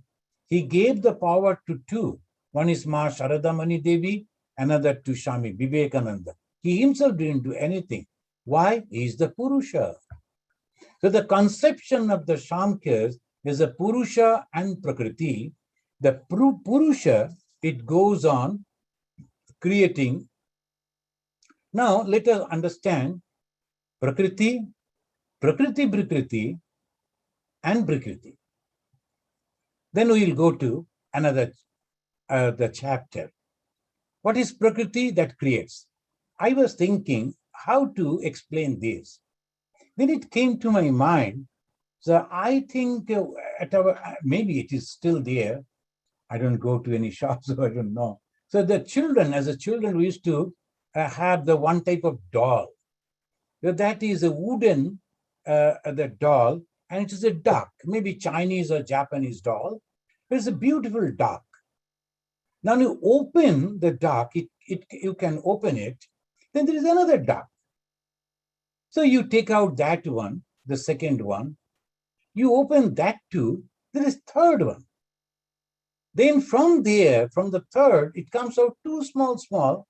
he gave the power to two. One is Ma Sharadamani Devi, another to Swami Vivekananda. He himself didn't do anything. Why? He is the Purusha. So the conception of the Shamkhyas is a Purusha and Prakriti. The Purusha, it goes on creating. Now let us understand Prakriti, Prakriti, and Prakriti. Then we will go to another the chapter. What is Prakriti? That creates. I was thinking how to explain this. Then it came to my mind. So I think maybe it is still there. I don't go to any shops, so I don't know. So the children, as a children, we used to have the one type of doll. So that is a wooden the doll, and it is a duck, maybe Chinese or Japanese doll. It's a beautiful duck. Now you open the duck, you can open it, then there is another duck. So you take out that one, the second one, you open that too, there is third one. Then from there, from the third, it comes out two small,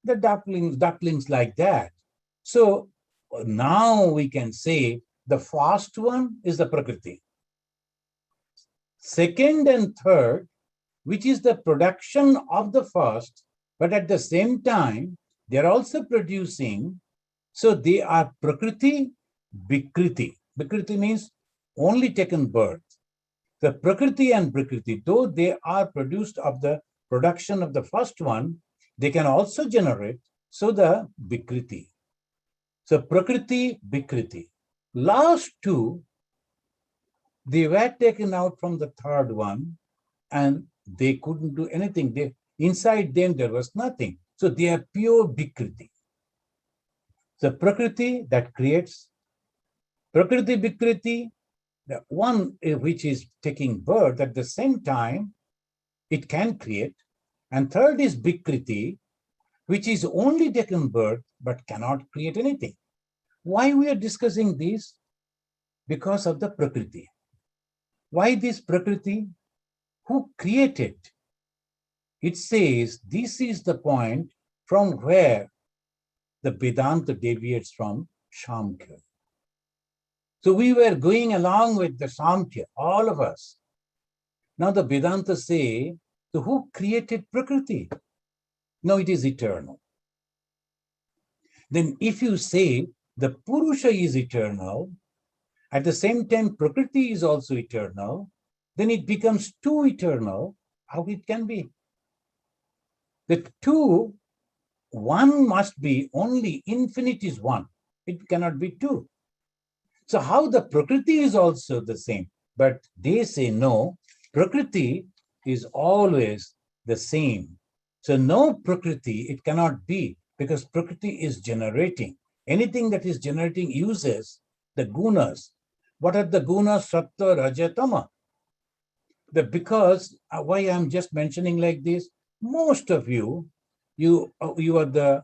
the ducklings like that. So now we can say the first one is the Prakriti. Second and third, which is the production of the first, but at the same time, they're also producing. So they are Prakriti, Vikriti. Vikriti means only taken birth. The Prakriti and Vikriti, though they are produced of the production of the first one, they can also generate, so the Vikriti. So Prakriti, Vikriti. Last two, they were taken out from the third one and they couldn't do anything. Inside them, there was nothing. So they are pure Vikriti. The Prakriti that creates, Prakriti, Vikriti, the one which is taking birth at the same time, it can create. And third is Vikriti, which is only taken birth but cannot create anything. Why we are discussing this? Because of the Prakriti. Why this Prakriti? Who created? It says this is the point from where the Vedanta deviates from Samkhya. So we were going along with the Samkhya, all of us. Now the Vedanta say, so who created Prakriti? No, it is eternal. Then if you say the Purusha is eternal, at the same time Prakriti is also eternal, then it becomes two eternal. How it can be? The two, one must be only, infinite is one. It cannot be two. So how the Prakriti is also the same? But they say no, Prakriti is always the same. So no Prakriti, it cannot be, because Prakriti is generating. Anything that is generating uses the gunas. What are the gunas? Sattva, Raja, Tama. Because why I'm just mentioning like this, most of you are the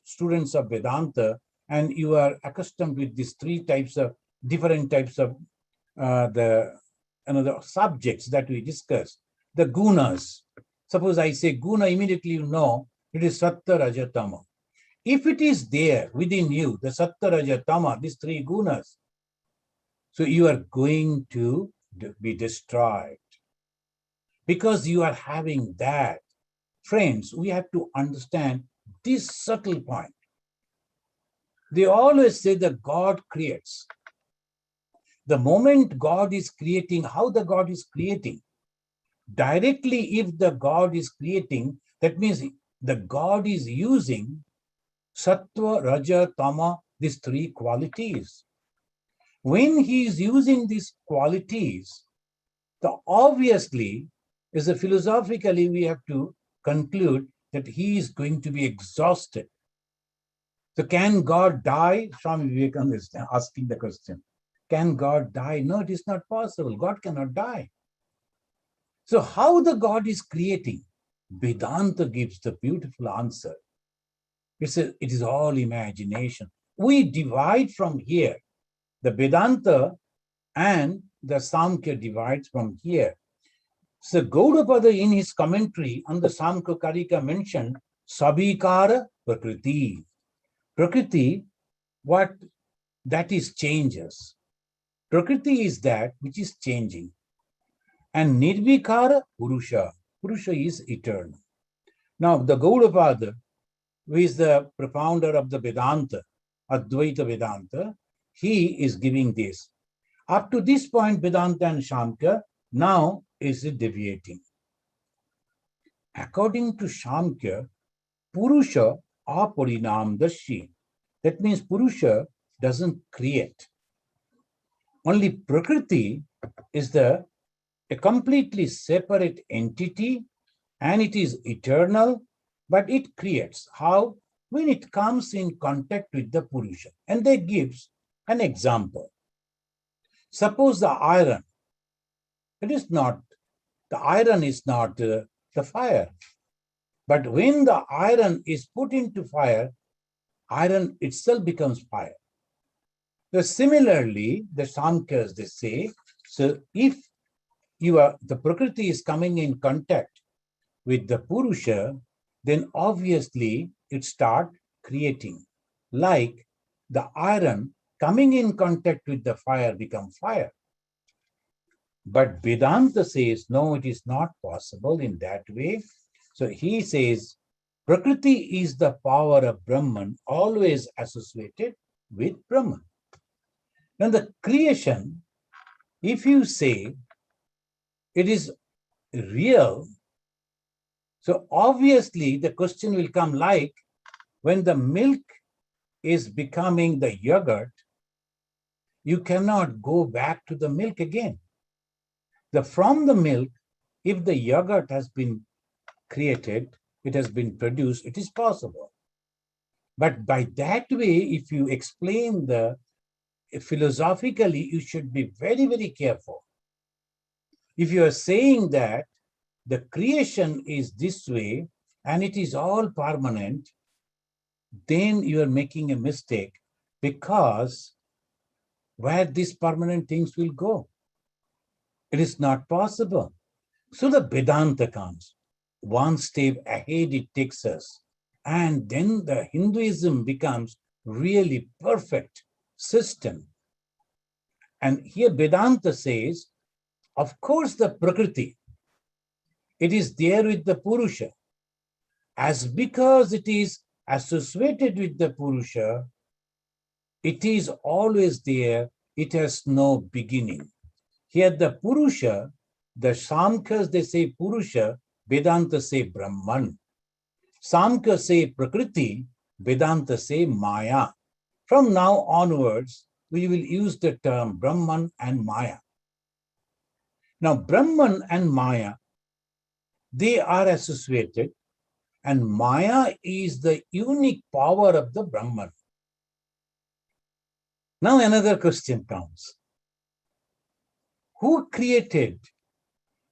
students of Vedanta, and you are accustomed with these different types of the subjects that we discuss. The gunas. Suppose I say guna, immediately you know it is sattva, raja, tama. If it is there within you, the sattva, raja, tama, these three gunas, so you are going to be destroyed because you are having that. Friends, we have to understand this subtle point. They always say that God creates. The moment God is creating, how the God is creating? Directly, if the God is creating, that means the God is using sattva, raja, tama, these three qualities. When he is using these qualities, the obviously, is a philosophically, we have to conclude that he is going to be exhausted. So can God die? Swami Vivekananda is asking the question. Can God die? No, it is not possible. God cannot die. So how the God is creating? Vedanta gives the beautiful answer. It is all imagination. We divide from here. The Vedanta and the Samkhya divides from here. So Gaudapada in his commentary on the Samkhya Karika mentioned Sabhikara Prakriti. Prakriti, what that is changes. Prakriti is that which is changing. And Nirvikara Purusha. Purusha is eternal. Now, the Gaudapada, who is the propounder of the Vedanta, Advaita Vedanta, he is giving this. Up to this point, Vedanta and Samkhya now is deviating. According to Samkhya, Purusha aparinamdashi. That means Purusha doesn't create. Only Prakriti is a completely separate entity, and it is eternal, but it creates. How? When it comes in contact with the Purusha. And they gives an example. Suppose the iron, the iron is not the fire. But when the iron is put into fire, iron itself becomes fire. So similarly, the Samkhya's, they say, so if the Prakriti is coming in contact with the Purusha, then obviously it starts creating. Like the iron coming in contact with the fire become fire. But Vedanta says, no, it is not possible in that way. So he says, Prakriti is the power of Brahman, always associated with Brahman. Now the creation, if you say it is real, so obviously the question will come like, when the milk is becoming the yogurt, you cannot go back to the milk again. From the milk, if the yogurt has been created, it has been produced, it is possible. But by that way, if you explain philosophically, you should be very, very careful. If you are saying that the creation is this way and it is all permanent, then you are making a mistake, because where these permanent things will go? It is not possible. So the Vedanta comes. One step ahead it takes us. And then the Hinduism becomes really perfect system. And here Vedanta says, of course, the Prakriti, it is there with the Purusha. As because it is associated with the Purusha, it is always there. It has no beginning. Here the Purusha, the Samkhas, they say Purusha, Vedanta say Brahman. Samkhya say Prakriti, Vedanta say Maya. From now onwards, we will use the term Brahman and Maya. Now, Brahman and Maya, they are associated, and Maya is the unique power of the Brahman. Now, another question comes. Who created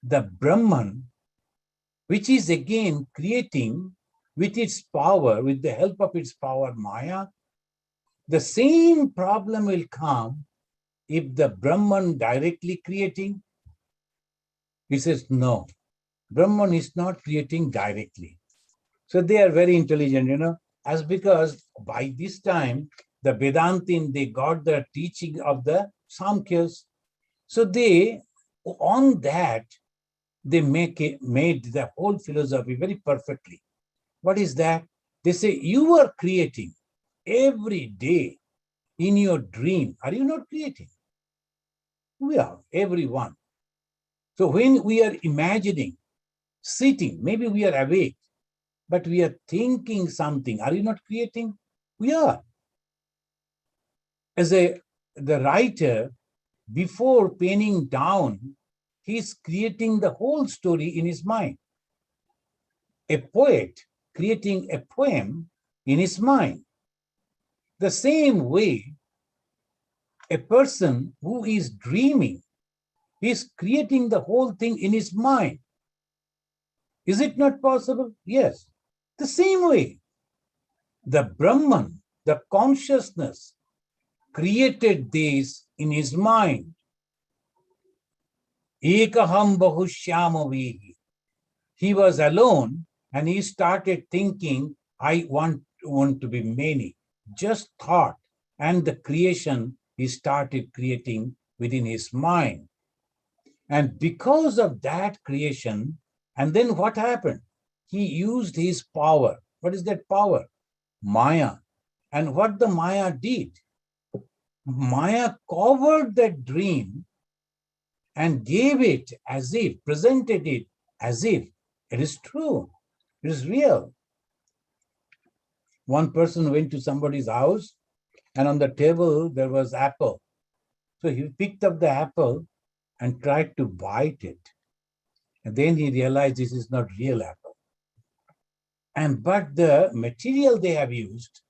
the Brahman, which is again creating with its power, with the help of its power, Maya? The same problem will come if the Brahman directly creating. He says, no, Brahman is not creating directly. So they are very intelligent, as because by this time, the Vedantin, they got the teaching of the Samkhyas. So they, on that, they made the whole philosophy very perfectly. What is that? They say, you are creating every day in your dream. Are you not creating? We are, everyone. So when we are imagining, sitting, maybe we are awake, but we are thinking something. Are you not creating? We are. As the writer, before penning down, he's creating the whole story in his mind. A poet creating a poem in his mind. The same way, a person who is dreaming is creating the whole thing in his mind. Is it not possible? Yes. The same way, the Brahman, the consciousness, created this in his mind. Ekaham bahushyamavihi. He was alone and he started thinking, I want to be many. Just thought, and the creation he started creating within his mind. And because of that creation, and then what happened? He used his power. What is that power? Maya. And what the Maya did? Maya covered that dream and gave it as if, presented it as if it is true, it is real. One person went to somebody's house and on the table there was apple. So he picked up the apple and tried to bite it. And then he realized this is not real apple. But the material they have used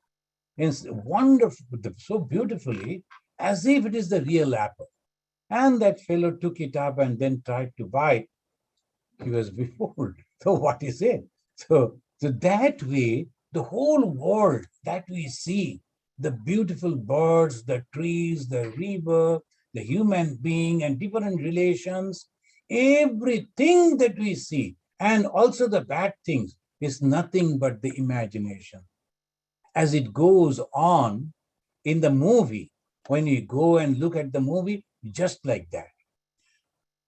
is wonderful, so beautifully, as if it is the real apple. And that fellow took it up and then tried to bite. He was befooled. So what is it? So So that way, the whole world that we see, the beautiful birds, the trees, the river, the human being and different relations, everything that we see, and also the bad things, is nothing but the imagination. As it goes on in the movie, when you go and look at the movie, just like that.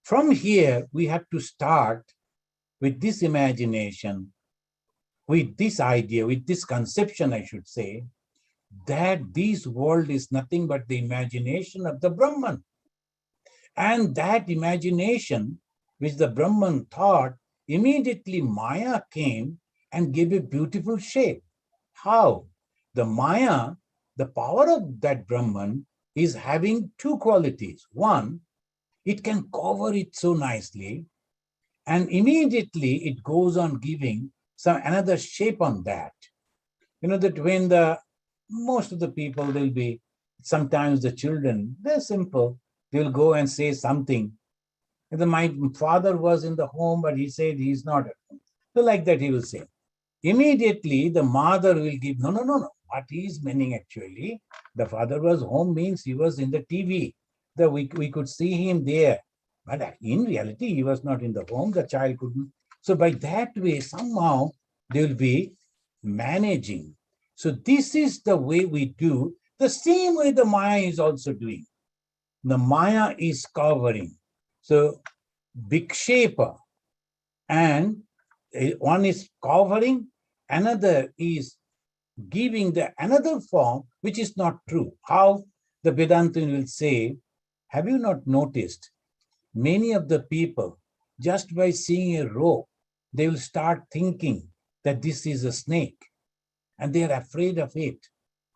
From here, we have to start with this imagination, with this idea, with this conception, I should say, that this world is nothing but the imagination of the Brahman. And that imagination, which the Brahman thought, immediately Maya came and gave a beautiful shape. How? The Maya, the power of that Brahman, is having two qualities. One, it can cover it so nicely, and immediately it goes on giving some another shape on that. You know that when most of the people, they'll be, sometimes the children, they're simple, they'll go and say something. My father was in the home, but he said he's not at home. So like that he will say. Immediately the mother will give, no. What he is meaning actually, the father was home means he was in the TV. We could see him there. But in reality, he was not in the home, the child couldn't. So by that way, somehow they will be managing. So this is the way we do, the same way the Maya is also doing. The Maya is covering. So Vikshepa, and one is covering, another is giving the another form which is not true. How? The Vedantin will say, have you not noticed many of the people, just by seeing a rope, they will start thinking that this is a snake, and they are afraid of it.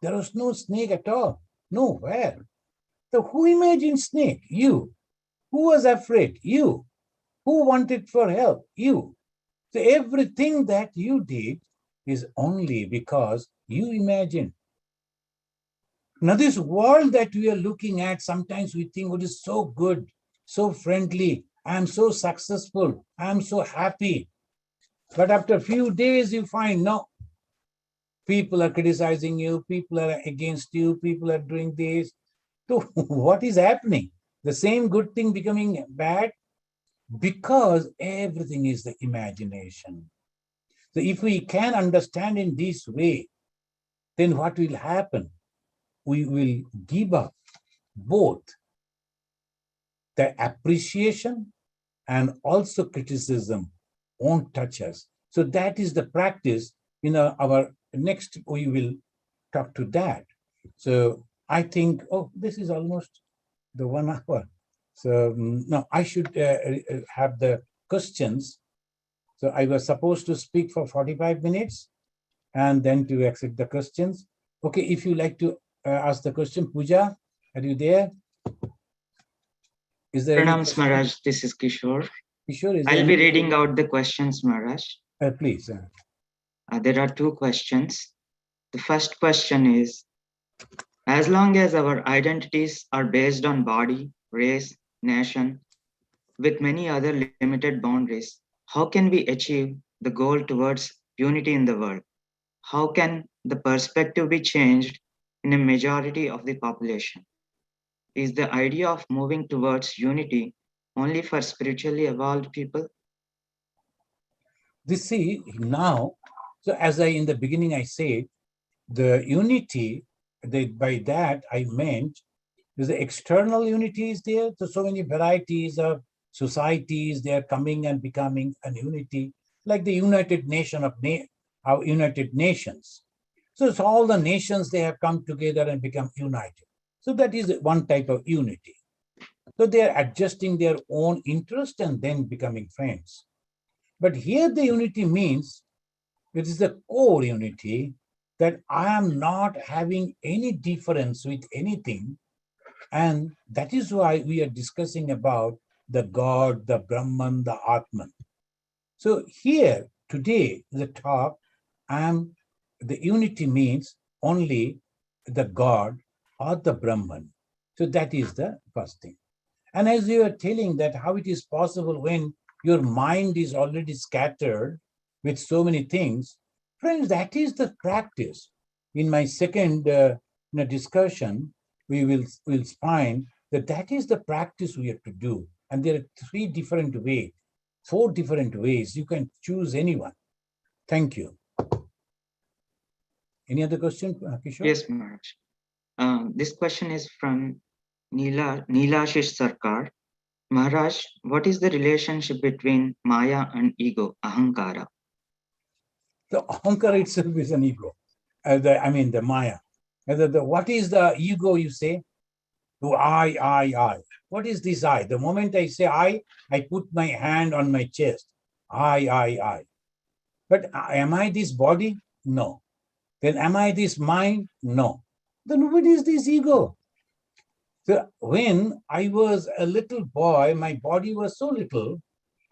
There was no snake at all, nowhere. So who imagined snake? You. Who was afraid? You. Who wanted for help? You. So everything that you did is only because you imagined. Now this world that we are looking at, sometimes we think it is so good, so friendly, I am so successful, I am so happy. But after a few days you find, no, people are criticizing you, people are against you, people are doing this. So what is happening? The same good thing becoming bad? Because everything is the imagination. So if we can understand in this way, then what will happen? We will give up both the appreciation and also criticism won't touch us. So that is the practice. Our next, we will talk to that. So I think, this is almost the 1 hour. So now I should have the questions. So I was supposed to speak for 45 minutes and then to accept the questions. Okay, if you like to ask the question, Pooja, are you there? Is there Pranams, Maharaj, this is Kishore. Kishore, I'll be reading out the questions, Maharaj. Please. There are two questions. The first question is, as long as our identities are based on body, race, nation, with many other limited boundaries, how can we achieve the goal towards unity in the world? How can the perspective be changed in a majority of the population? Is the idea of moving towards unity only for spiritually evolved people? See, now, so as in the beginning I said, the unity, by that I meant, the external unity is there. So many varieties of societies, they are coming and becoming an unity, like the United Nation of our United Nations. So it's all the nations, they have come together and become united. So that is one type of unity. So they are adjusting their own interest and then becoming friends. But here the unity means, it is the core unity, that I am not having any difference with anything. And that is why we are discussing about the God, the Brahman, the Atman. So here, today, the talk, the unity means only the God or the Brahman. So that is the first thing. And as you are telling that how it is possible when your mind is already scattered with so many things, Friends, that is the practice. In my second discussion, we'll find that that is the practice we have to do. And there are 3 different ways, 4 different ways. You can choose anyone. Thank you. Any other question, Kishore? Yes, Maharaj. This question is from Neelashish Sarkar. Maharaj, what is the relationship between Maya and ego, Ahankara? The Ahankara itself is an ego. The Maya. What is the ego, you say? To I. What is this I? The moment I say I put my hand on my chest. I. But am I this body? No. Then am I this mind? No. Then what is this ego? So when I was a little boy, my body was so little,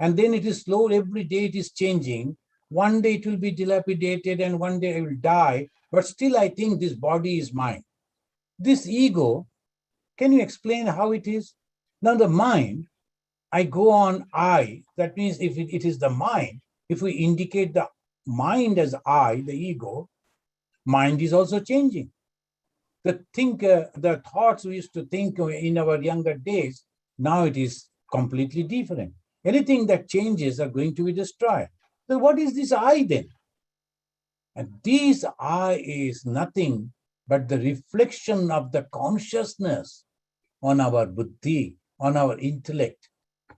and then it is slow, every day it is changing. One day it will be dilapidated and one day I will die, but still I think this body is mine. This ego, can you explain how it is? Now the mind, I go on I, that means if it is the mind, if we indicate the mind as I, the ego, mind is also changing. The thoughts we used to think in our younger days, now it is completely different. Anything that changes are going to be destroyed. So what is this I then? And this I is nothing but the reflection of the consciousness on our buddhi, on our intellect.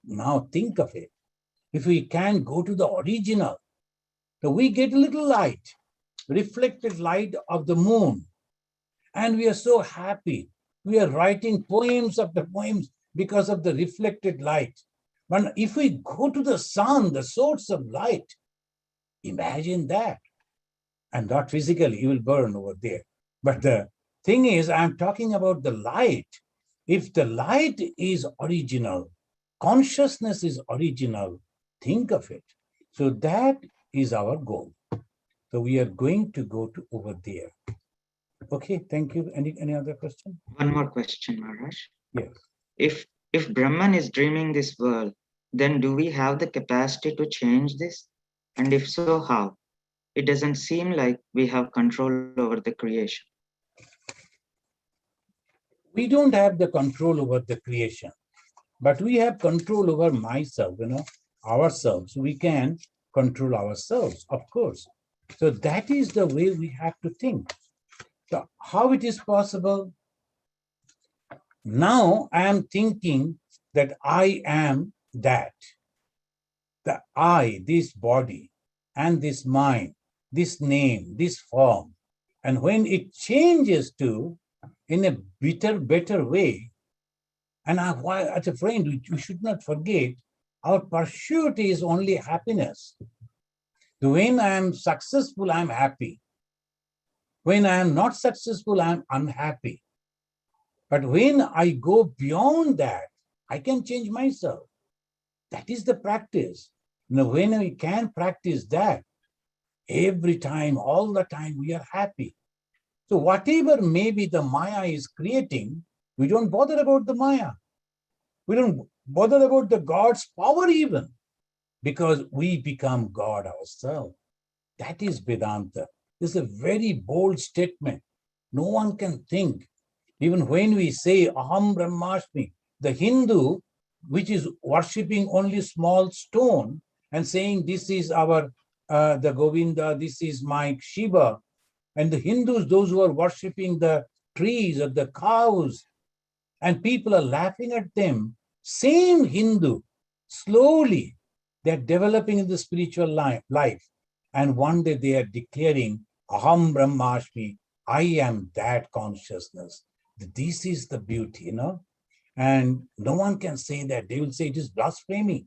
Now think of it. If we can go to the original, so we get a little light, reflected light of the moon. And we are so happy. We are writing poems after poems because of the reflected light. But if we go to the sun, the source of light, imagine that. And not physically, you will burn over there. But the thing is, I'm talking about the light. If the light is original, consciousness is original, think of it. So that is our goal. So we are going to go to over there. Okay, thank you. Any other question? One more question, Maharaj. Yes. If Brahman is dreaming this world, then do we have the capacity to change this? And if so, how? It doesn't seem like we have control over the creation. We don't have the control over the creation, but we have control over myself, ourselves. We can control ourselves, of course. So that is the way we have to think. So how it is possible? Now I am thinking that I am that. The I, this body, and this mind, this name, this form. And when it changes to in a better way, and as a friend, we should not forget, our pursuit is only happiness. When I am successful, I am happy. When I am not successful, I am unhappy. But when I go beyond that, I can change myself. That is the practice. When we can practice that, every time, all the time, we are happy. So whatever maybe the Maya is creating, we don't bother about the Maya. We don't bother about the God's power even, because we become God ourselves. That is Vedanta. This is a very bold statement. No one can think. Even when we say Aham Brahmasmi, the Hindu, which is worshipping only small stone and saying this is our the Govinda, this is my Shiva, and the Hindus, those who are worshipping the trees or the cows, and people are laughing at them, same Hindu, slowly they're developing in the spiritual life. And one day they are declaring, Aham Brahmasmi, I am that consciousness. This is the beauty, And no one can say that. They will say it is blasphemy.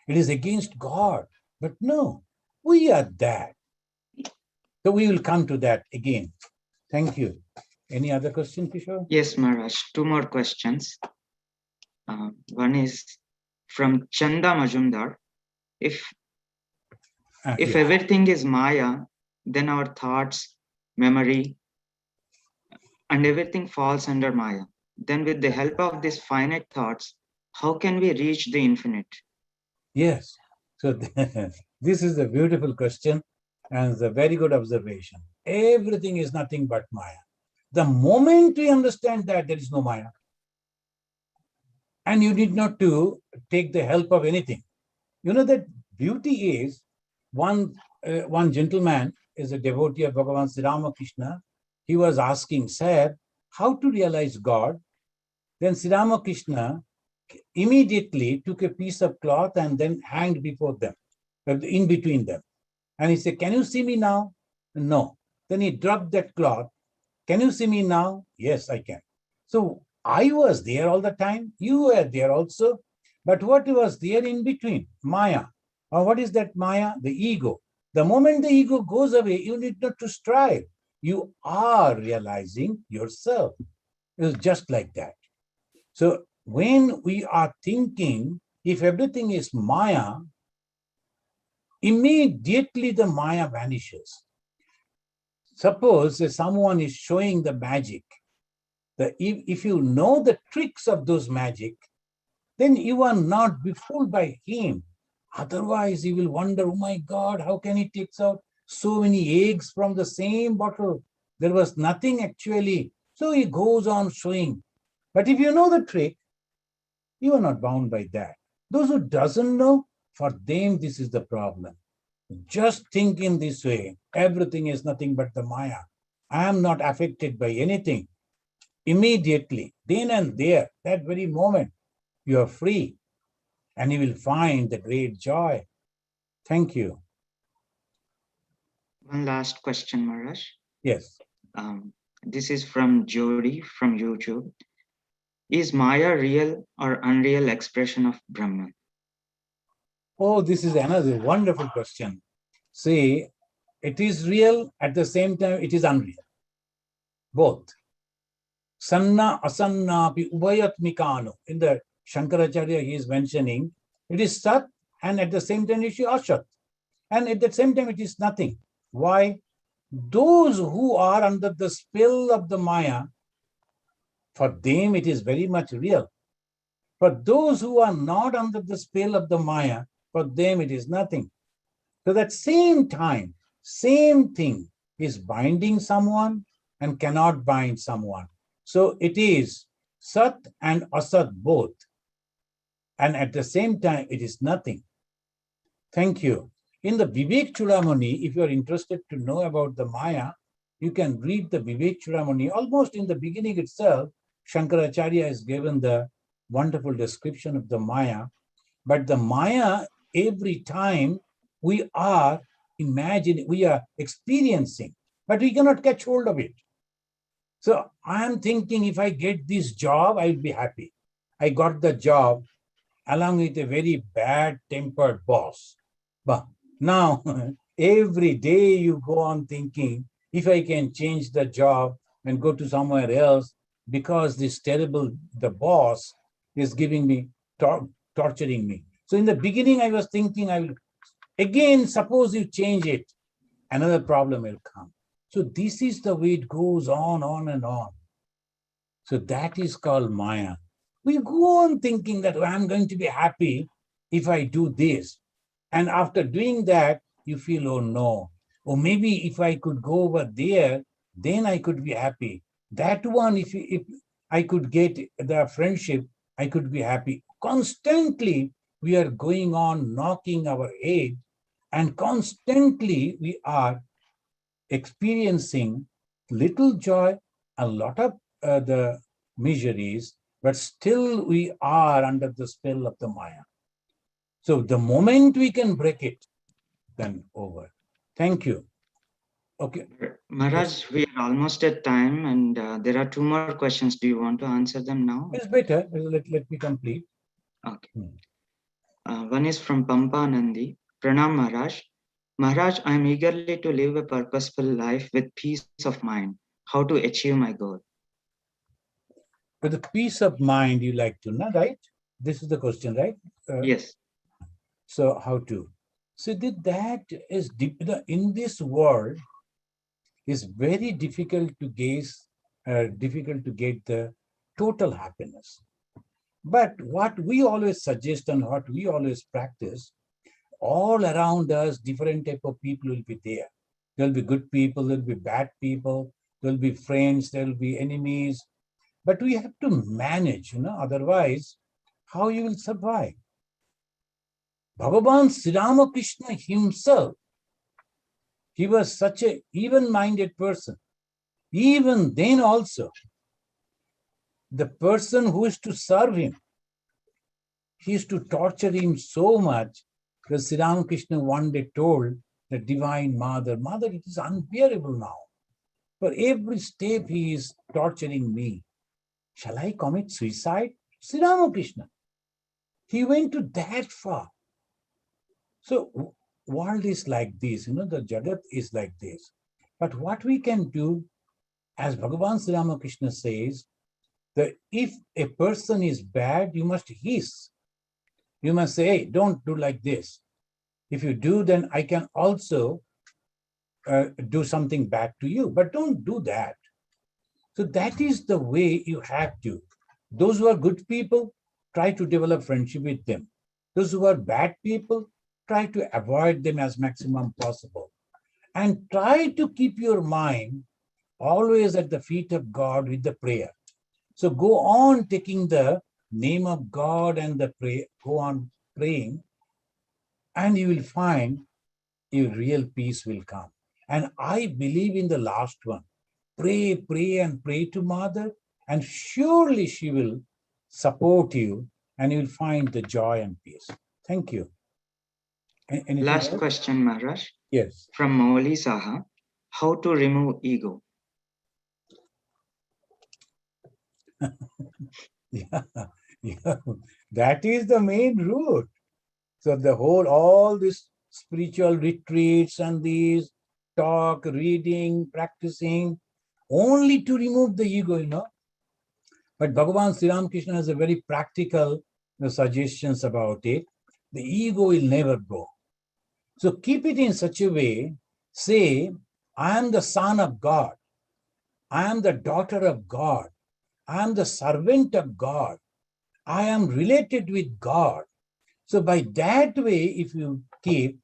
It is against God. But no, we are that. So we will come to that again. Thank you. Any other question, Kishore? Yes, Maharaj. 2 more questions. One is from Chanda Majumdar. If Yes. everything is Maya, then our thoughts, memory, and everything falls under Maya. Then with the help of these finite thoughts, how can we reach the infinite? Yes. So this is a beautiful question. And it's a very good observation. Everything is nothing but Maya. The moment we understand that, there is no Maya. And you need not to take the help of anything. You know that beauty is, one gentleman is a devotee of Bhagavan Sri Ramakrishna. He was asking, sir, how to realize God? Then Sri Ramakrishna immediately took a piece of cloth and then hanged before them, in between them. And he said, can you see me now? No. Then he dropped that cloth. Can you see me now? Yes, I can. So I was there all the time. You were there also. But what was there in between? Maya. Or what is that Maya? The ego. The moment the ego goes away, you need not to strive. You are realizing yourself. It's just like that. So when we are thinking, if everything is Maya, immediately the Maya vanishes. Suppose someone is showing the magic. If you know the tricks of those magic, then you are not befooled by him. Otherwise, you will wonder, oh my God, how can he take out so many eggs from the same bottle? There was nothing actually. So he goes on showing. But if you know the trick, you are not bound by that. Those who doesn't know, for them, this is the problem. Just think in this way, everything is nothing but the Maya. I am not affected by anything. Immediately, then and there, that very moment, you are free and you will find the great joy. Thank you. One last question, Maharaj. Yes. This is from Jody from YouTube. Is Maya real or unreal expression of Brahman? Oh, this is another wonderful question. See, it is real, at the same time, it is unreal. Both. Sanna asanna pi ubayatmikano. In the Shankaracharya, he is mentioning, it is Sat, and at the same time, it is Asat. And at the same time, it is nothing. Why? Those who are under the spell of the Maya, for them, it is very much real. For those who are not under the spell of the Maya, for them, it is nothing. So that same time, same thing is binding someone and cannot bind someone. So it is Sat and Asat both. And at the same time, it is nothing. Thank you. In the Vivek Chudamani, if you are interested to know about the Maya, you can read the Vivek Chudamani. Almost in the beginning itself, Shankaracharya has given the wonderful description of the Maya. But the Maya, every time we are imagining, we are experiencing, but we cannot catch hold of it. So I am thinking, if I get this job, I will be happy. I got the job along with a very bad-tempered boss. But now, every day you go on thinking, if I can change the job and go to somewhere else, because this terrible, the boss is giving me, torturing me. So in the beginning, I was thinking, I will, again, suppose you change it, another problem will come. So this is the way it goes on and on. So that is called Maya. We go on thinking that I'm going to be happy if I do this. And after doing that, you feel, oh no. Or maybe if I could go over there, then I could be happy. That one, if I could get the friendship, I could be happy. Constantly, we are going on knocking our head, and constantly we are experiencing little joy, a lot of the miseries, but still we are under the spell of the Maya. So the moment we can break it, then over. Thank you. Okay. Maharaj, Yes. we are almost at time, and there are two more questions. Do you want to answer them now? It's better. Let me complete. Okay. One is from Pampa Nandi. Pranam Maharaj. Maharaj, I am eagerly to live a purposeful life with peace of mind. How to achieve my goal? With the peace of mind you like to know, right? This is the question, right? Yes. So how to? So that is in this world is very difficult to get the total happiness. But what we always suggest and what we always practice, all around us, different type of people will be there. There'll be good people, there'll be bad people, there'll be friends, there'll be enemies. But we have to manage, otherwise, how you will survive? Bhagavan Sri Ramakrishna himself, he was such an even-minded person. Even then also, the person who is to serve him, he is to torture him so much that Sri Ramakrishna one day told the Divine Mother, Mother, it is unbearable now. For every step he is torturing me. Shall I commit suicide? Sri Ramakrishna, he went to that far. So world is like this, the Jagat is like this. But what we can do, as Bhagavan Sri Ramakrishna says, that if a person is bad, you must hiss. You must say, hey, don't do like this. If you do, then I can also do something bad to you. But don't do that. So that is the way you have to. Those who are good people, try to develop friendship with them. Those who are bad people, try to avoid them as maximum possible. And try to keep your mind always at the feet of God with the prayer. So go on taking the name of God and the pray, go on praying, and you will find your real peace will come. And I believe in the last one. Pray, pray, and pray to Mother, and surely she will support you, and you will find the joy and peace. Thank you. Anything Last else? question, Maharaj. Yes. From Mauli Saha. How to remove ego? Yeah, that is the main route. So all these spiritual retreats and these talk, reading, practicing, only to remove the ego, But Bhagavan Sri Ramakrishna has a very practical suggestions about it. The ego will never go. So keep it in such a way, say, I am the son of God. I am the daughter of God. I am the servant of God. I am related with God. So by that way, if you keep,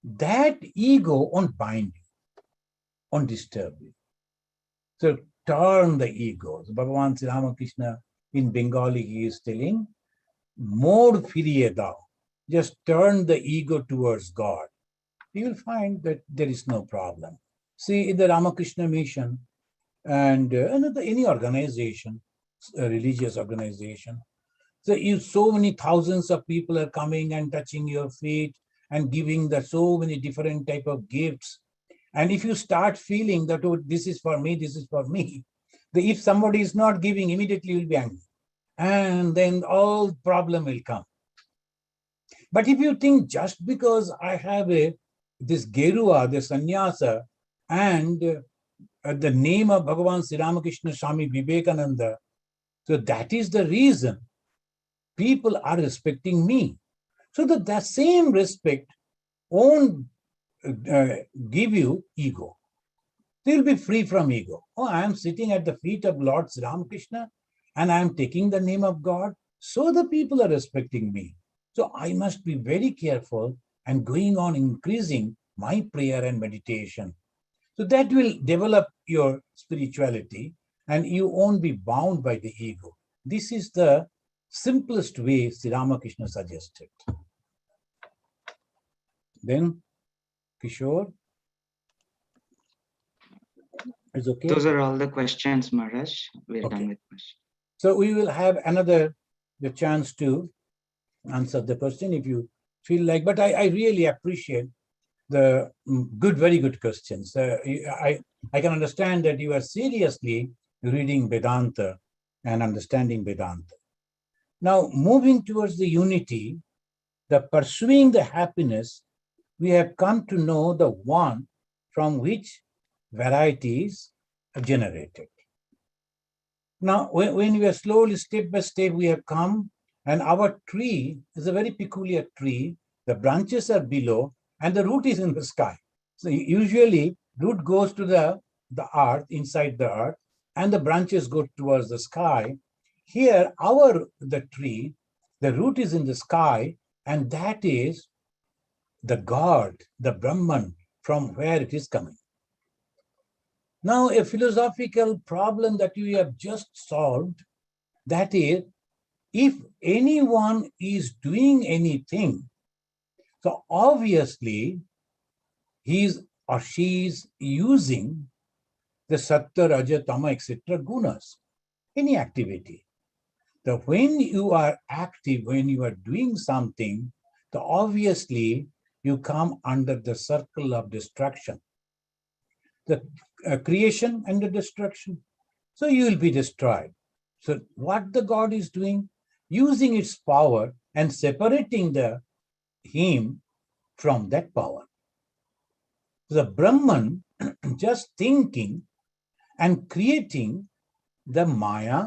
that ego won't bind you, won't disturb you. So turn the ego. So Bhagavan Sri Ramakrishna in Bengali, he is telling, more firiye dao. Just turn the ego towards God. You will find that there is no problem. See, in the Ramakrishna mission and any organization, religious organization, so many thousands of people are coming and touching your feet and giving so many different type of gifts. And if you start feeling that, oh, this is for me, if somebody is not giving, immediately you will be angry. And then all problem will come. But if you think just because I have this Gerua, the sannyasa, and the name of Bhagavan Sri Ramakrishna Swami Vivekananda, so that is the reason people are respecting me. So that the same respect won't give you ego. They will be free from ego. Oh, I am sitting at the feet of Lord Sri Ramakrishna and I am taking the name of God. So the people are respecting me. So I must be very careful and going on increasing my prayer and meditation. So that will develop your spirituality and you won't be bound by the ego. This is the simplest way Sri Ramakrishna suggested. Then, Kishore, is okay? Those are all the questions, Maharaj. We're done with questions. So we will have the chance to answer the question if you feel like, but I really appreciate the very good questions. I can understand that you are seriously reading Vedanta and understanding Vedanta. Now, moving towards the unity, the pursuing the happiness, we have come to know the one from which varieties are generated. Now, when we are slowly, step by step, we have come, and our tree is a very peculiar tree. The branches are below, and the root is in the sky. So usually, root goes to the earth, inside the earth, and the branches go towards the sky. Here, the tree, the root is in the sky, and that is the God, the Brahman, from where it is coming. Now, a philosophical problem that we have just solved, that is, if anyone is doing anything, so obviously he is or she is using the Sattva, Raja, Tama, etc. gunas, any activity. So when you are active, when you are doing something, so obviously you come under the circle of destruction, the creation and the destruction. So you will be destroyed. So what the God is doing, using its power and separating him from that power. The Brahman just thinking and creating the Maya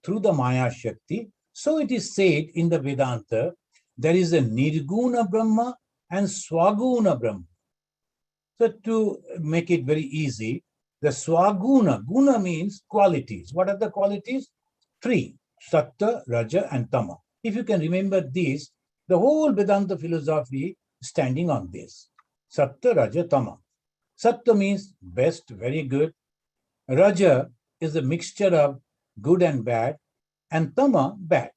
through the Maya Shakti. So it is said in the Vedanta, there is a Nirguna Brahma and Swaguna Brahma. So to make it very easy, the Swaguna, Guna means qualities. What are the qualities? Three, Sattva, Raja and Tama. If you can remember this, the whole Vedanta philosophy is standing on this. Sattva, Raja, Tama. Sattva means best, very good. Raja is a mixture of good and bad, and Tama, bad.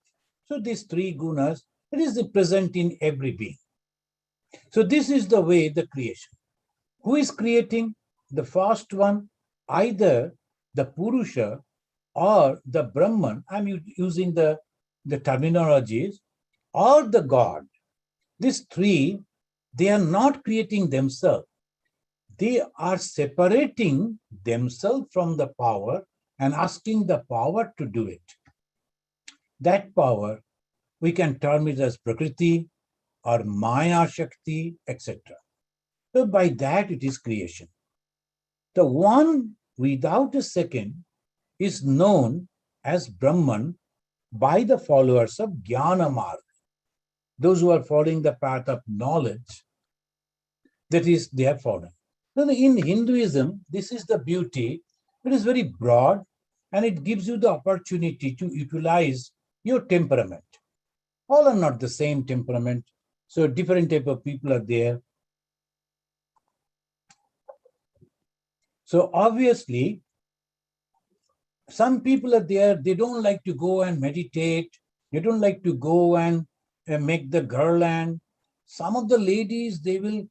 So these three gunas, it is present in every being. So this is the way the creation. Who is creating? The first one, either the Purusha or the Brahman, I'm using the terminologies, or the God. These three, they are not creating themselves. They are separating themselves from the power and asking the power to do it. That power, we can term it as Prakriti or Maya Shakti, etc. So by that it is creation. The one without a second is known as Brahman by the followers of Jnana Marga. Those who are following the path of knowledge, that is, they are following. Then in Hinduism, this is the beauty. It is very broad and it gives you the opportunity to utilize your temperament. All are not the same temperament. So different type of people are there. So obviously, some people are there, they don't like to go and meditate. They don't like to go and make the garland. Some of the ladies, they will,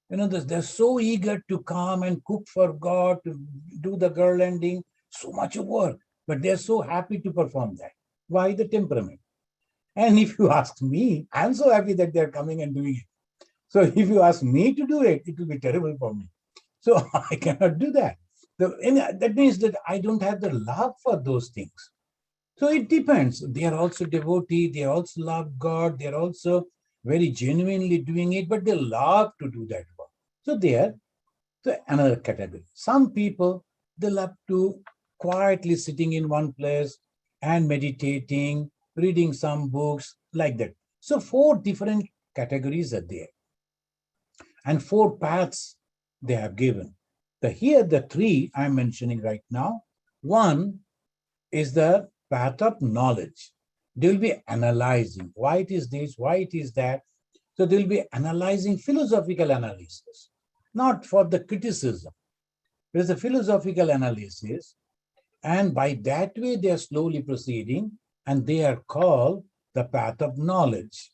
they're so eager to come and cook for God, to do the garlanding, so much of work, but they're so happy to perform that. Why? The temperament. And if you ask me, I'm so happy that they're coming and doing it. So if you ask me to do it, it will be terrible for me. So I cannot do that. That means that I don't have the love for those things. So it depends. They are also devotee, they also love God, they are also very genuinely doing it, but they love to do that work. So they are another category. Some people, they love to quietly sitting in one place and meditating, reading some books, like that. So 4 different categories are there. And 4 paths they have given. Here, the 3 I'm mentioning right now. One is the path of knowledge. They will be analyzing why it is this, why it is that. So they will be analyzing philosophical analysis, not for the criticism. It is a philosophical analysis. And by that way, they are slowly proceeding, and they are called the path of knowledge.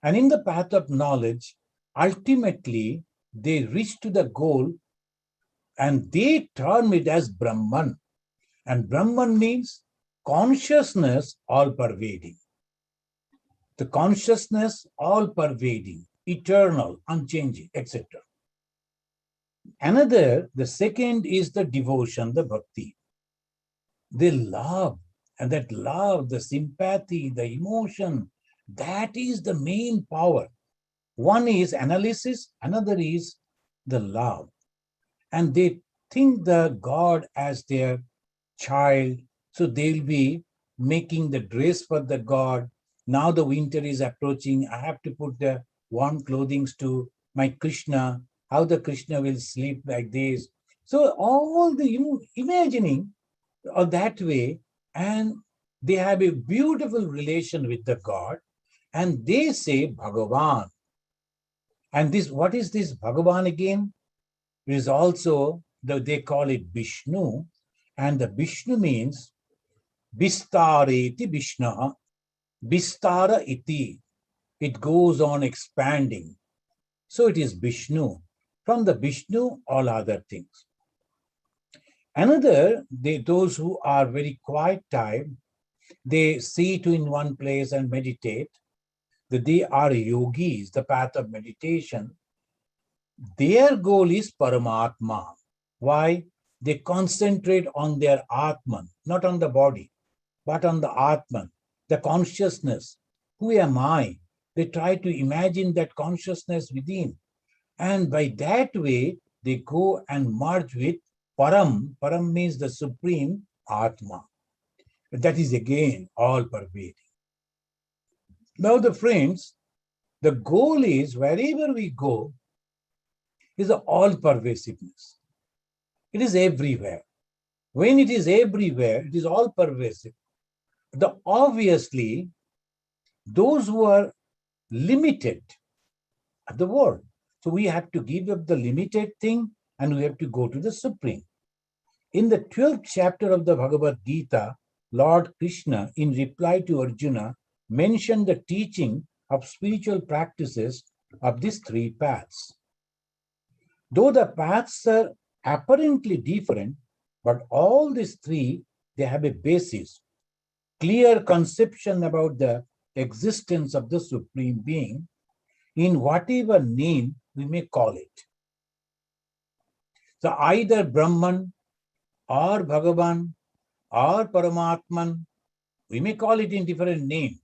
And in the path of knowledge, ultimately, they reach to the goal and they term it as Brahman. And Brahman means consciousness all pervading. The consciousness all pervading, eternal, unchanging, etc. The second is the devotion, the bhakti. They love, and that love, the sympathy, the emotion, that is the main power. One is analysis, another is the love. And they think the God as their child, so they'll be making the dress for the God. Now the winter is approaching, I have to put the warm clothing to my Krishna, how the Krishna will sleep like this. So all the imagining of that way, and they have a beautiful relation with the God, and they say Bhagavan. And this, what is this Bhagavan again? It is also they call it Vishnu, and the Vishnu means Vistareti Vishna, Vistara iti. It goes on expanding. So it is Vishnu. From the Vishnu, all other things. Another, those who are very quiet type, they sit in one place and meditate. They are yogis, the path of meditation. Their goal is Paramatma. Why? They concentrate on their Atman, not on the body, but on the Atman, the consciousness. Who am I? They try to imagine that consciousness within. And by that way, they go and merge with Param. Param means the supreme Atma. That is again all pervading. Now, the friends, the goal is wherever we go is all pervasiveness. It is everywhere. When it is everywhere, it is all pervasive. Obviously, those who are limited are the world. So we have to give up the limited thing and we have to go to the supreme. In the 12th chapter of the Bhagavad Gita, Lord Krishna, in reply to Arjuna, mentioned the teaching of spiritual practices of these three paths. Though the paths are apparently different, but all these three, they have a basis, clear conception about the existence of the Supreme Being in whatever name we may call it. So either Brahman or Bhagavan or Paramatman, we may call it in different name.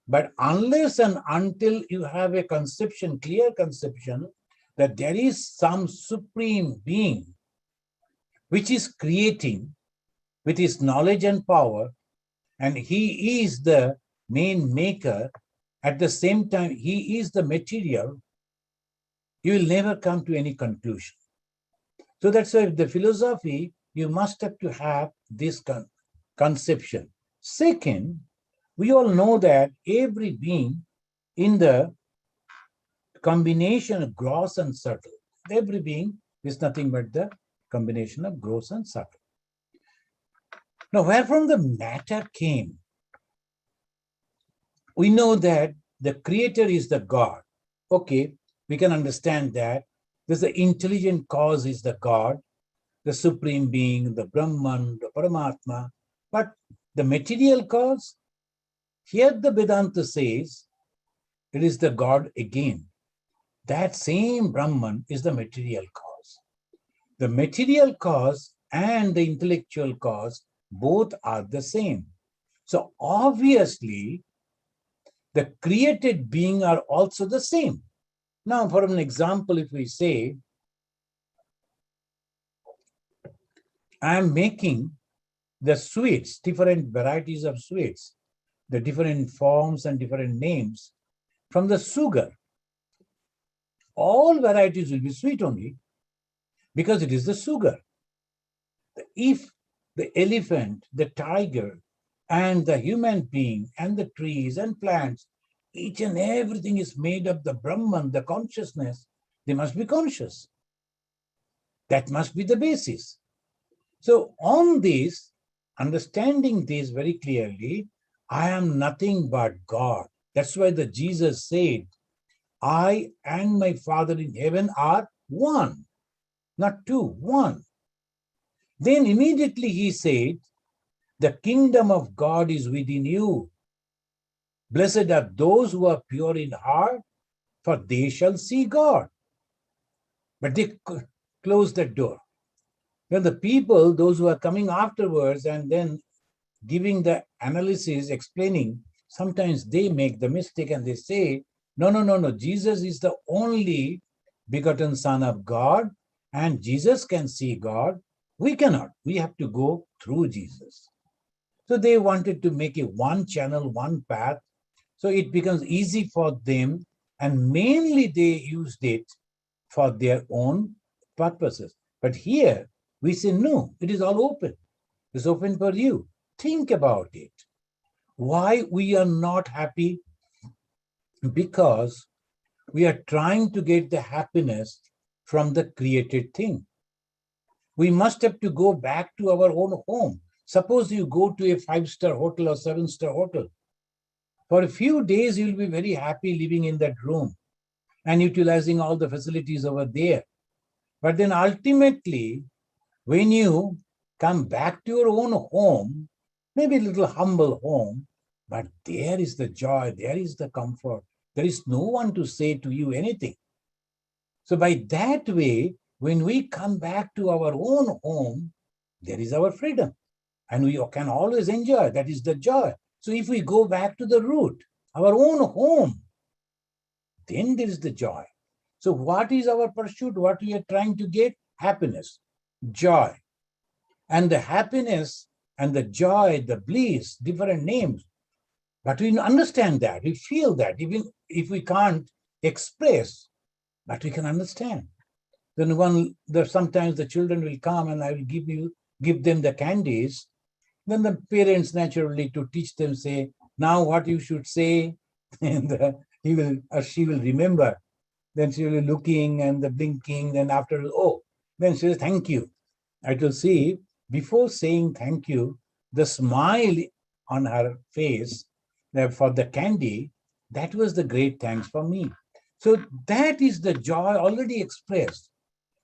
But unless and until you have a conception, clear conception, that there is some Supreme Being which is creating with his knowledge and power, and he is the main maker, at the same time he is the material, you will never come to any conclusion. So that's why the philosophy, you must have to have this conception. Second, we all know that every being in the combination of gross and subtle, every being is nothing but the combination of gross and subtle. Now, where from the matter came, we know that the creator is the God. Okay, we can understand that. There's the intelligent cause is the God, the supreme being, the Brahman, the Paramatma. But the material cause, here the Vedanta says, it is the God again. That same Brahman is the material cause. The material cause and the intellectual cause, both are the same. So obviously, the created being are also the same. Now, for an example, if we say, I am making the sweets, different varieties of sweets, the different forms and different names from the sugar. All varieties will be sweet only because it is the sugar. If the elephant, the tiger, and the human being, and the trees and plants, each and everything is made of the Brahman, the consciousness, they must be conscious. That must be the basis. So on this, understanding this very clearly, I am nothing but God. That's why the Jesus said, I and my Father in heaven are one, not two, one. Then immediately he said, the kingdom of God is within you. Blessed are those who are pure in heart, for they shall see God. But they closed that door. Then the people, those who are coming afterwards and then giving the analysis, explaining, sometimes they make the mistake and they say, no, Jesus is the only begotten Son of God, and Jesus can see God. We cannot. We have to go through Jesus. So they wanted to make it one channel, one path. So it becomes easy for them, and mainly they used it for their own purposes. But here we say, no, it is all open. It's open for you. Think about it. Why we are not happy? Because we are trying to get the happiness from the created thing. We must have to go back to our own home. Suppose you go to a 5-star hotel or 7-star hotel. For a few days, you'll be very happy living in that room and utilizing all the facilities over there. But then ultimately, when you come back to your own home, maybe a little humble home, but there is the joy, there is the comfort. There is no one to say to you anything. So by that way, when we come back to our own home, there is our freedom. And we can always enjoy. That is the joy. So if we go back to the root, our own home, then there is the joy. So what is our pursuit? What we are trying to get? Happiness, joy. And the happiness and the joy, the bliss, different names. But we understand that, we feel that, even if we can't express, but we can understand. Then sometimes the children will come and I will give them the candies. Then the parents naturally to teach them say, now what you should say, and he will or she will remember. Then she will be looking and the blinking. Then after, then she says, thank you. I will see, before saying thank you, the smile on her face for the candy, that was the great thanks for me. So that is the joy already expressed.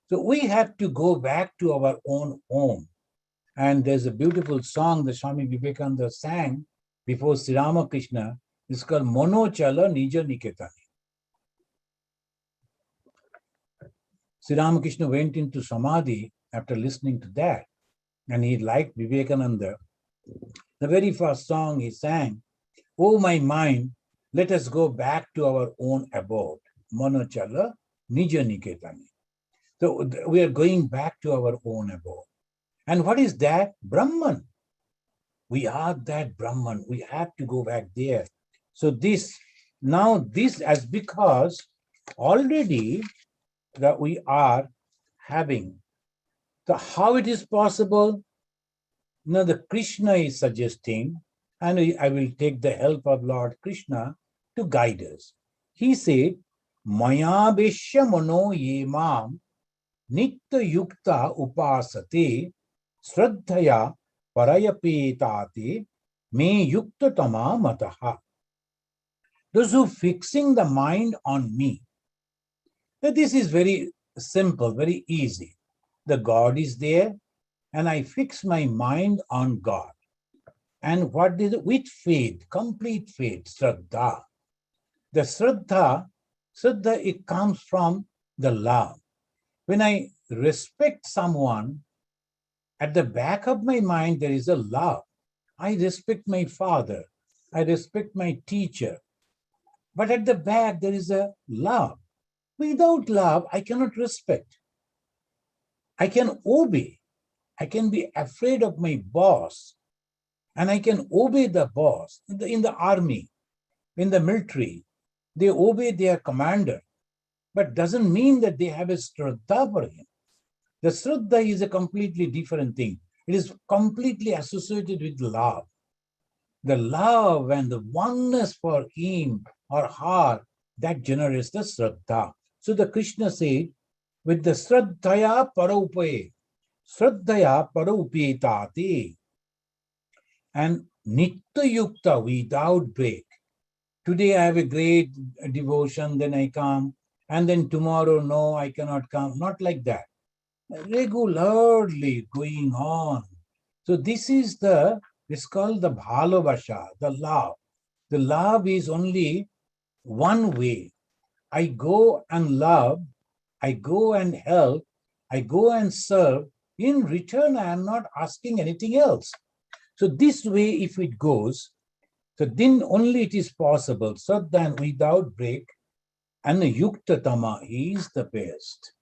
So we have to go back to our own home. And there's a beautiful song that Swami Vivekananda sang before Sri Ramakrishna. It's called Mono Chala Nija Niketani. Sri Ramakrishna went into Samadhi after listening to that. And he liked Vivekananda. The very first song he sang, "Oh my mind, let us go back to our own abode. Mono Chala Nija Niketani." So we are going back to our own abode. And what is that? Brahman. We are that Brahman. We have to go back there. So this as because already that we are having. So how it is possible? Now the Krishna is suggesting, and I will take the help of Lord Krishna to guide us. He said, Maya Beshya Mano Yemam Nitya Yukta Upasate Sraddhaya Parayapetati Me Yukta Tama Mataha. Those who fixing the mind on me. Now, this is very simple, very easy. The God is there, and I fix my mind on God. And what is it? With faith, complete faith, Shraddha. The Shraddha, it comes from the love. When I respect someone, at the back of my mind, there is a love. I respect my father. I respect my teacher. But at the back, there is a love. Without love, I cannot respect. I can obey. I can be afraid of my boss. And I can obey the boss. In the army, in the military, they obey their commander. But doesn't mean that they have a Shraddha for him. The Shraddha is a completely different thing. It is completely associated with love. The love and the oneness for him or her, that generates the Shraddha. So the Krishna said, with the Shraddhaya Paraupaye, Shraddhaya Paraupetati, and Nitya Yukta, without break. Today I have a great devotion, then I come, and then tomorrow, no, I cannot come. Not like that. Regularly going on. So this is it's called the bhalovasha, the love. The love is only one way. I go and love, I go and help, I go and serve. In return, I am not asking anything else. So this way, if it goes, so then only it is possible. So then without break, and the yuktatama, he is the best.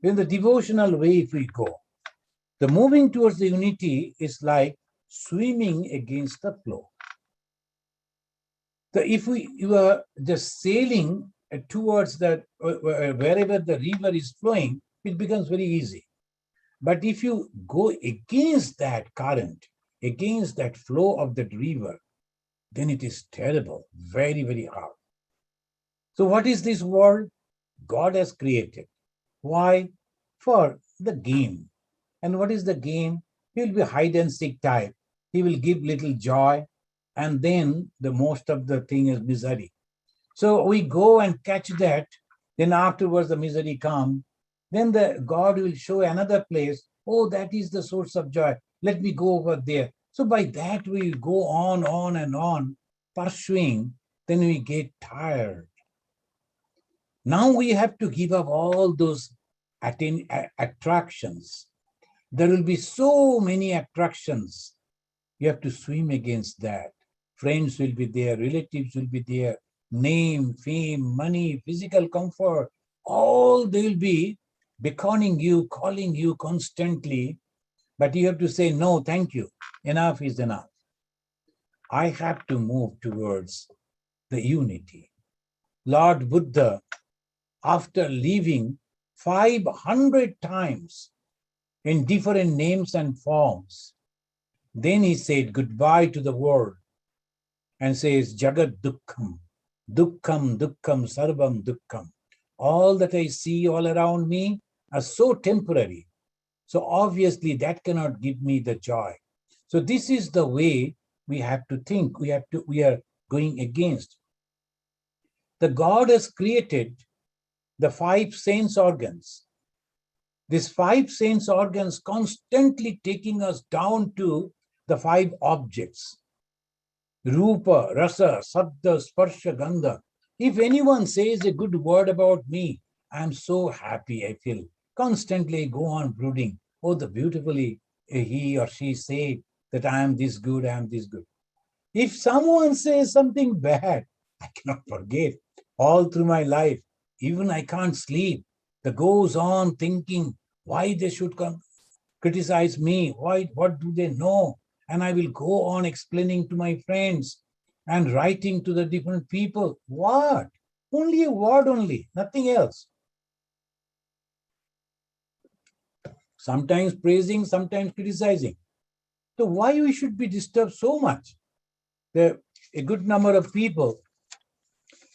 In the devotional way, if we go, the moving towards the unity is like swimming against the flow. So if you are just sailing towards that, wherever the river is flowing, it becomes very easy. But if you go against that current, against that flow of that river, then it is terrible, very, very hard. So what is this world? God has created. Why? For the game. And what is the gain? He will be hide and seek type. He will give little joy, and then the most of the thing is misery. So we go and catch that, then afterwards the misery comes. Then the God will show another place. Oh, that is the source of joy. Let me go over there. So by that we go on and on, pursuing. Then we get tired. Now we have to give up all those attractions. There will be so many attractions. You have to swim against that. Friends will be there, relatives will be there, name, fame, money, physical comfort, all they will be beckoning you, calling you constantly. But you have to say, no, thank you. Enough is enough. I have to move towards the unity. Lord Buddha, after living 500 times in different names and forms, then he said goodbye to the world and says, Jagat Dukkham, Dukkham, Dukkham, Sarvam Dukkham. All that I see all around me are so temporary. So obviously that cannot give me the joy. So this is the way we have to think. We are going against. The God has created the 5 sense organs. These 5 sense organs constantly taking us down to the 5 objects. Rupa, Rasa, Sabda, Sparsha, Gandha. If anyone says a good word about me, I'm so happy, I feel. Constantly go on brooding. Oh, the beautifully he or she said that I am this good, I am this good. If someone says something bad, I cannot forget. All through my life, even I can't sleep. That goes on thinking why they should come criticize me. Why? What do they know? And I will go on explaining to my friends and writing to the different people. What? Only a word only, nothing else. Sometimes praising, sometimes criticizing. So why we should be disturbed so much? A good number of people,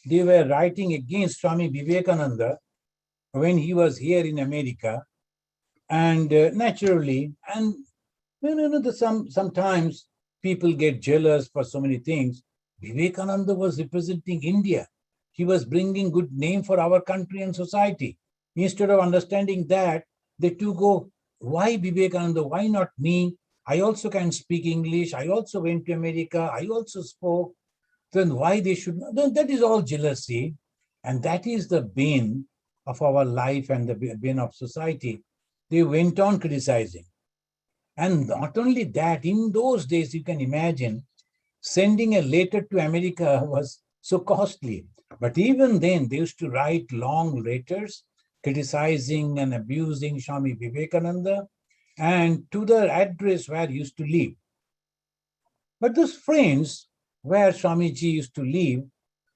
they were writing against Swami Vivekananda when he was here in America. And naturally, and sometimes people get jealous for so many things. Vivekananda was representing India. He was bringing good name for our country and society. Instead of understanding that, they too go, why Vivekananda? Why not me? I also can speak English. I also went to America. I also spoke. Then why they should not? That is all jealousy. And that is the bane of our life and the bane of society. They went on criticizing. And not only that, in those days, you can imagine, sending a letter to America was so costly. But even then, they used to write long letters criticizing and abusing Swami Vivekananda and to the address where he used to live. But those friends where Swamiji used to live,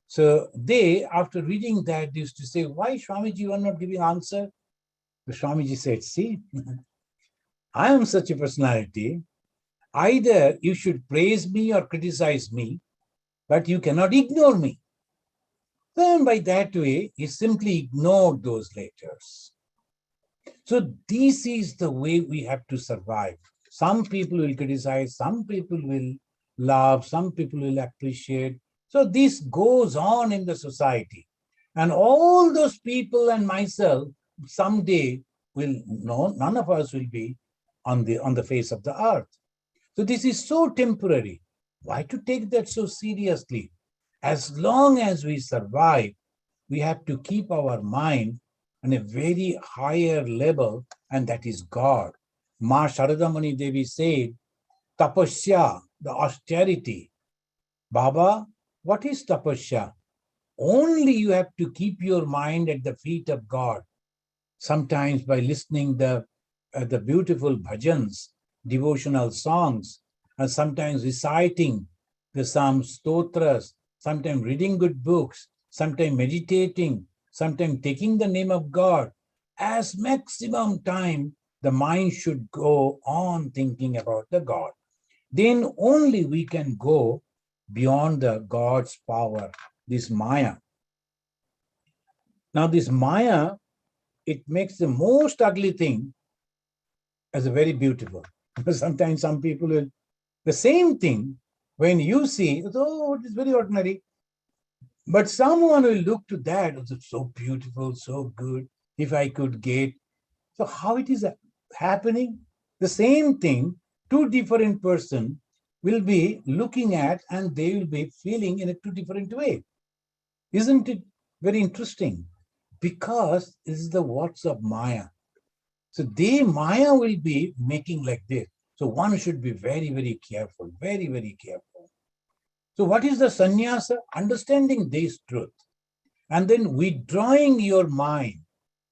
so they, after reading that, used to say, why Swamiji, you are not giving answer? The Swamiji said, see, I am such a personality. Either you should praise me or criticize me, but you cannot ignore me. Then by that way, he simply ignored those letters. So this is the way we have to survive. Some people will criticize, some people will love, some people will appreciate. So this goes on in the society. And all those people and myself, someday will know, none of us will be on the face of the earth. So this is so temporary. Why to take that so seriously? As long as we survive, we have to keep our mind on a very higher level, and that is God. Ma Sharadamani Devi said, tapasya, the austerity. Baba, what is tapasya? Only you have to keep your mind at the feet of God. Sometimes by listening the beautiful bhajans, devotional songs, and sometimes reciting some stotras, sometimes reading good books, sometimes meditating, sometimes taking the name of God. As maximum time, the mind should go on thinking about the God. Then only we can go beyond the God's power, this Maya. Now this Maya, it makes the most ugly thing as a very beautiful. Sometimes some people will, the same thing, when you see, oh, it is very ordinary. But someone will look to that, it's so beautiful, so good, if I could get. So how it is happening? The same thing, two different persons will be looking at and they will be feeling in a two different way. Isn't it very interesting? Because this is the works of Maya. So Maya will be making like this. So one should be very, very careful, very, very careful. So what is the sannyasa? Understanding this truth. And then withdrawing your mind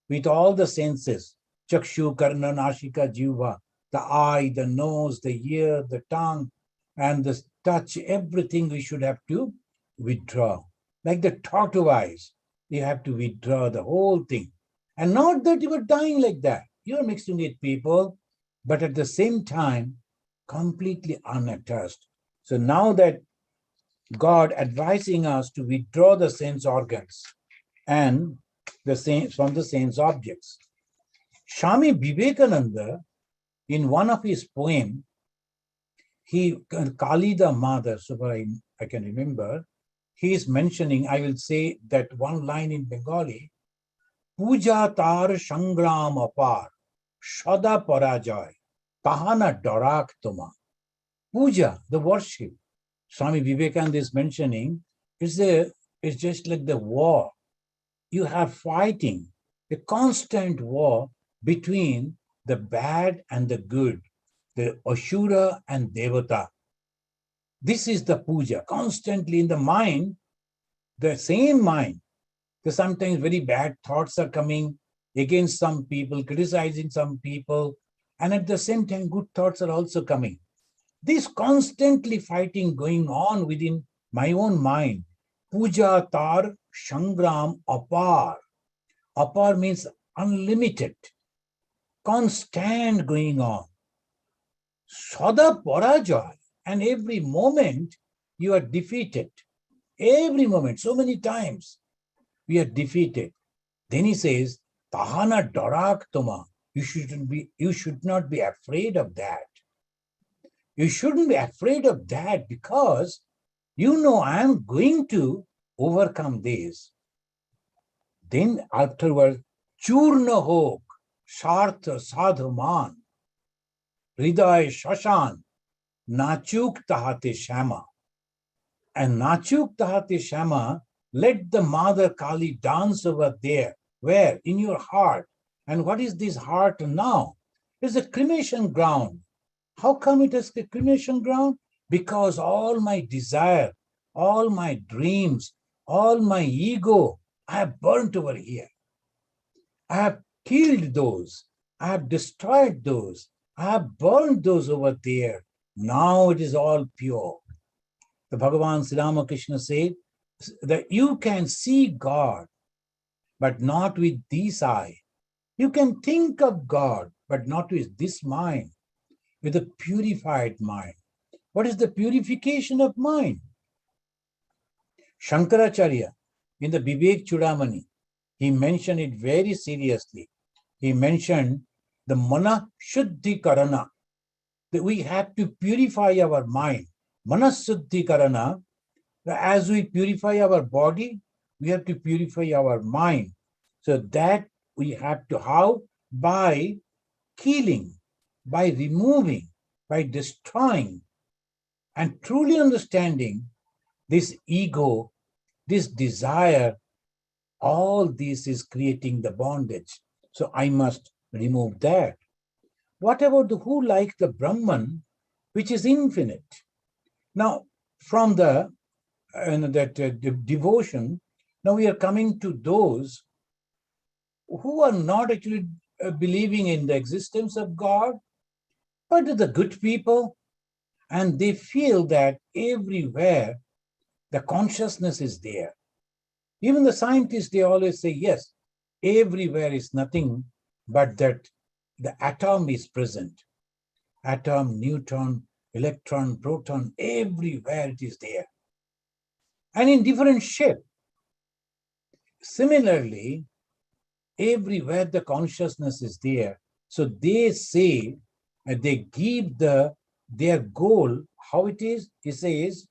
with all the senses, chakshu, karna, nashika, jiva, the eye, the nose, the ear, the tongue, and the touch, everything we should have to withdraw. Like the tortoise, you have to withdraw the whole thing. And not that you are dying like that. You are mixing with people, but at the same time, completely unattached. So now that God advising us to withdraw the sense organs and from the sense objects. Swami Vivekananda, in one of his poems, he, Kali the mother, so far I can remember, he is mentioning, I will say that one line in Bengali, Puja tar sangram apar, Shada parajay, Tahana darak toma. Puja, the worship, Swami Vivekananda is mentioning, is just like the war. You have fighting, a constant war between the bad and the good, the Ashura and Devata. This is the puja, constantly in the mind, the same mind. Sometimes very bad thoughts are coming against some people, criticizing some people, and at the same time, good thoughts are also coming. This constantly fighting going on within my own mind. Puja tar sangram apar. Apar means unlimited, constant going on. Sada parajay, and every moment you are defeated. Every moment, so many times we are defeated. Then he says, Tahana darak toma. You should not be afraid of that. You shouldn't be afraid of that because you know I am going to overcome this. Then afterwards, churna hok, sartha sadhuman, hriday shashan, nachuk tahate shama. And nachuk tahate shama, let the Mother Kali dance over there. Where? In your heart. And what is this heart now? It's a cremation ground. How come it is a cremation ground? Because all my desire, all my dreams, all my ego, I have burnt over here. I have killed those. I have destroyed those. I have burned those over there. Now it is all pure. The Bhagavan Sri Ramakrishna said that you can see God, but not with this eye. You can think of God, but not with this mind, with a purified mind. What is the purification of mind? Shankaracharya, in the Vivek Chudamani, he mentioned it very seriously. He mentioned the mana shuddhi karana, that we have to purify our mind. Mana shuddhi karana, as we purify our body, we have to purify our mind. So that we have to, how? By killing, by removing, by destroying, and truly understanding this ego, this desire, all this is creating the bondage. So I must remove that. What about the who like the Brahman, which is infinite? Now, from the devotion, now we are coming to those who are not actually believing in the existence of God, but the good people, and they feel that everywhere the consciousness is there. Even the scientists, they always say, yes, everywhere is nothing but that the atom is present. Atom, neutron, electron, proton, everywhere it is there. And in different shape. Similarly, everywhere the consciousness is there. So they say they give their goal, how it is, he says,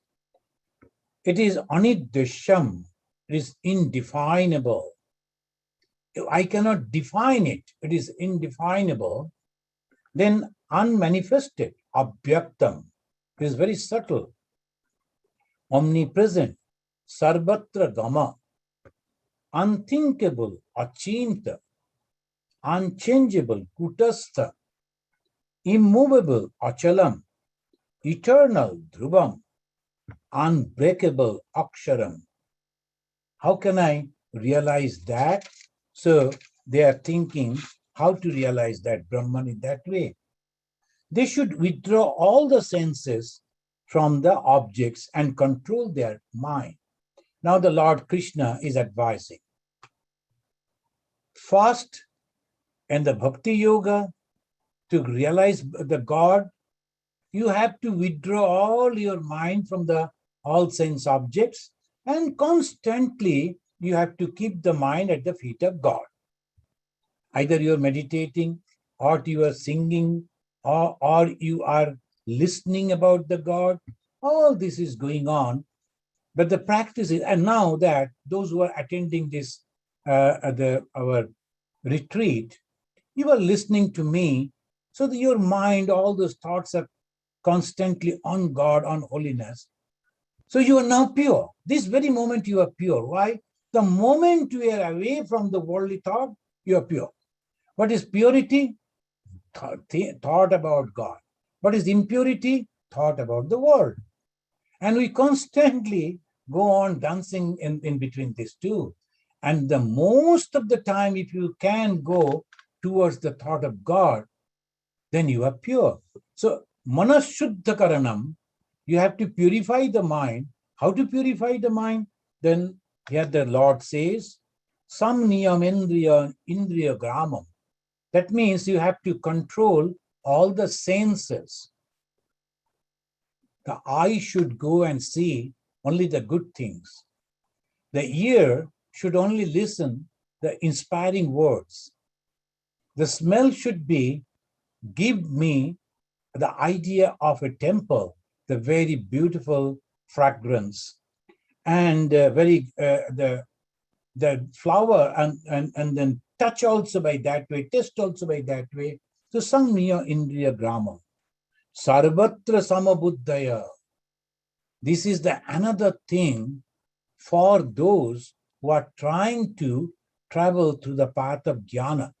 it is anidesham, it is indefinable. I cannot define it, it is indefinable. Then unmanifested, abhyaktam, it is very subtle. Omnipresent, sarvatra gama, unthinkable, achinta, unchangeable, kutastha, immovable, achalam, eternal, dhruvam, unbreakable, aksharam. How can I realize that? So they are thinking how to realize that Brahman in that way. They should withdraw all the senses from the objects and control their mind. Now the Lord Krishna is advising. First, in the Bhakti Yoga, to realize the God, you have to withdraw all your mind from the all sense objects, and constantly you have to keep the mind at the feet of God. Either you are meditating, or you are singing, or you are listening about the God. All this is going on. But the practice is, and now that those who are attending this, our retreat, you are listening to me, so that your mind, all those thoughts are constantly on God, on holiness. So you are now pure. This very moment you are pure. Why? The moment you are away from the worldly thought, you are pure. What is purity? Thought about God. What is impurity? Thought about the world. And we constantly go on dancing in between these two. And the most of the time, if you can go towards the thought of God, then you are pure. So, manashuddhakaranam, you have to purify the mind. How to purify the mind? Then here the Lord says, samniyam indriya gramam. That means you have to control all the senses. The eye should go and see only the good things. The ear should only listen the inspiring words. The smell should be, give me the idea of a temple, the very beautiful fragrance, and the flower, and then touch also by that way, taste also by that way. So samniya indriya grama, sarvatra samabuddhaya. This is the another thing for those who are trying to travel through the path of jnana.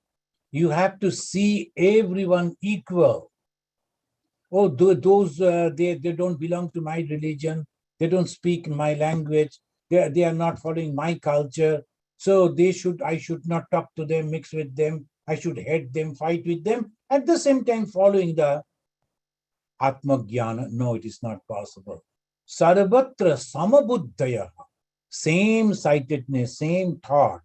You have to see everyone equal. Oh, those they don't belong to my religion. They don't speak my language. They are not following my culture. So I should not talk to them, mix with them. I should hate them, fight with them. At the same time, following the Atma Jnana. No, it is not possible. Sarvatra samabuddhaya. Same sightedness, same thought.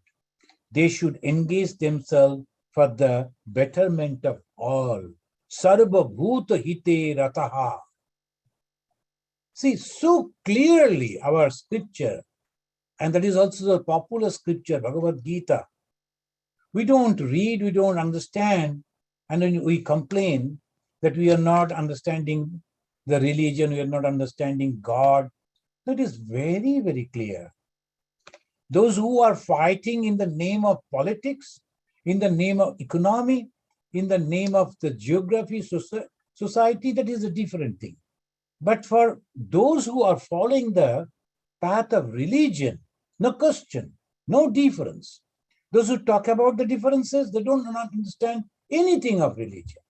They should engage themselves for the betterment of all. Sarva bhuta hite rataha. See, so clearly our scripture, and that is also the popular scripture, Bhagavad Gita. We don't read, we don't understand, and then we complain that we are not understanding the religion, we are not understanding God. That is very, very clear. Those who are fighting in the name of politics, in the name of economy, in the name of the geography, society, that is a different thing. But for those who are following the path of religion, no question, no difference. Those who talk about the differences, they don't not understand anything of religion.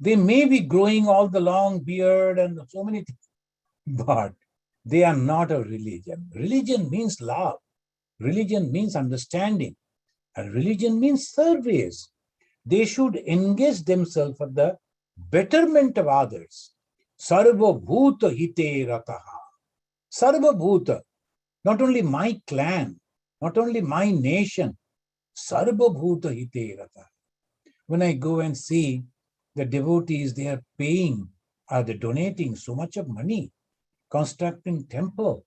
They may be growing all the long beard and so many things, but they are not a religion. Religion means love. Religion means understanding. And religion means service. They should engage themselves for the betterment of others. Sarva bhuta hite rataha. Sarva bhuta, not only my clan, not only my nation, sarva bhuta hite rataha. When I go and see the devotees, they are paying, they're donating so much of money, constructing temple.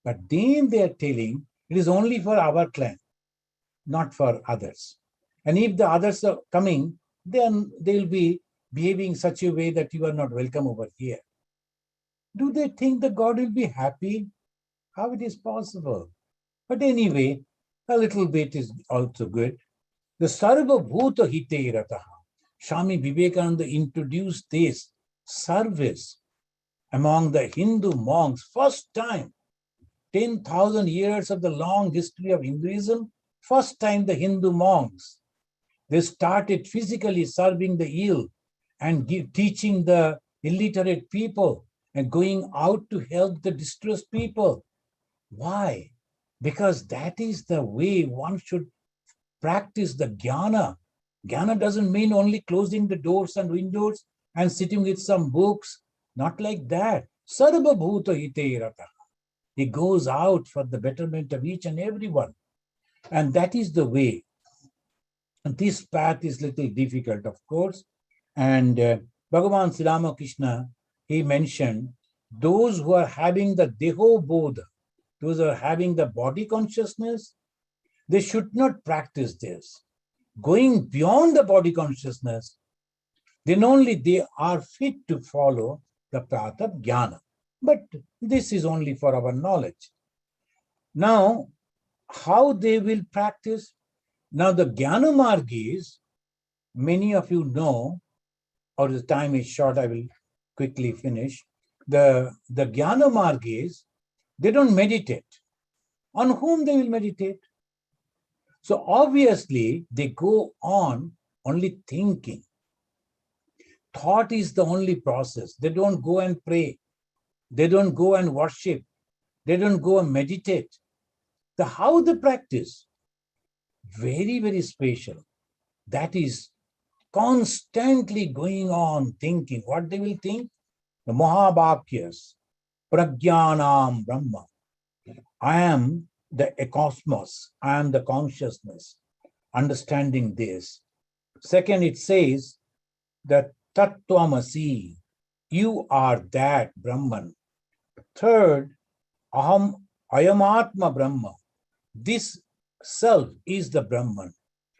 But then they are telling it is only for our clan, not for others. And if the others are coming, then they will be behaving such a way that you are not welcome over here? Do they think the God will be happy? How it is possible? But anyway, a little bit is also good. The Sarva Bhuta Hite Rataha. Swami Vivekananda introduced this service among the Hindu monks, first time, 10,000 years of the long history of Hinduism, first time the Hindu monks, they started physically serving the ill and teaching the illiterate people and going out to help the distressed people. Why? Because that is the way one should practice the jnana. Jnana doesn't mean only closing the doors and windows and sitting with some books. Not like that. Sarva bhuta hite rata. He goes out for the betterment of each and everyone. And that is the way. And this path is little difficult, of course. And Bhagavan Sri Ramakrishna, he mentioned those who are having the deho bodha, those who are having the body consciousness, they should not practice this. Going beyond the body consciousness, then only they are fit to follow the path of jnana. But this is only for our knowledge. Now, how they will practice? Now, the jnana margis, many of you know, or the time is short, I will quickly finish. The jnana margis, they don't meditate. On whom they will meditate? So obviously, they go on only thinking. Thought is the only process. They don't go and pray. They don't go and worship. They don't go and meditate. How they practice? Very, very special. That is constantly going on thinking. What they will think? The Mahabhakyas, Prajnanam Brahma. I am the cosmos. I am the consciousness. Understanding this. Second, it says that Tattvamasi. You are that Brahman. Third, Aham Ayamatma Brahma. This self is the Brahman.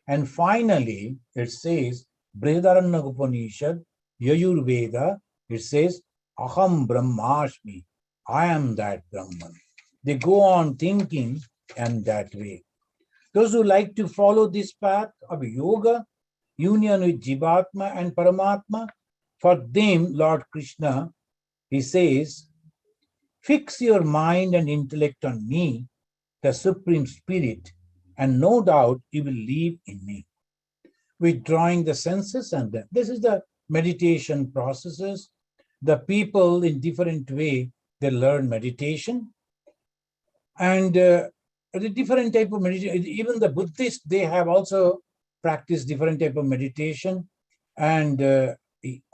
And finally, it says, Brihadaranyaka Upanishad, Yajurveda, it says, Aham Brahmasmi. I am that Brahman. They go on thinking and that way. Those who like to follow this path of yoga, union with Jivatma and Paramatma, for them, Lord Krishna, he says, fix your mind and intellect on me, the Supreme Spirit, and no doubt you will live in me. Withdrawing the senses, and this is the meditation processes. The people in different way, they learn meditation. And the different type of meditation, even the Buddhists, they have also practiced different type of meditation. And the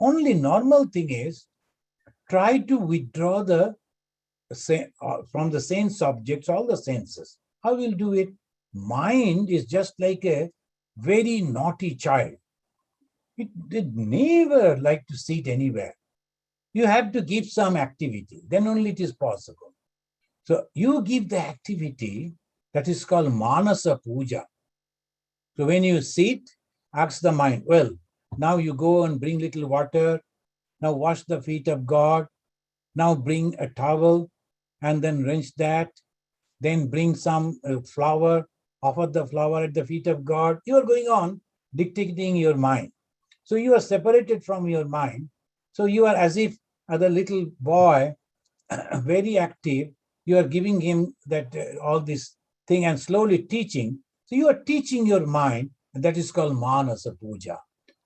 only normal thing is try to withdraw from the sense objects, all the senses. How will do it? Mind is just like a very naughty child. It did never like to sit anywhere. You have to give some activity, then only it is possible. So you give the activity that is called Manasa Puja. So when you sit, ask the mind, well, now you go and bring little water, now wash the feet of God, now bring a towel and then rinse that, then bring some flower, offer the flower at the feet of God. You are going on dictating your mind. So you are separated from your mind. So you are as if the little boy, very active, you are giving him that all this thing and slowly teaching. So you are teaching your mind, and that is called Manasa Puja.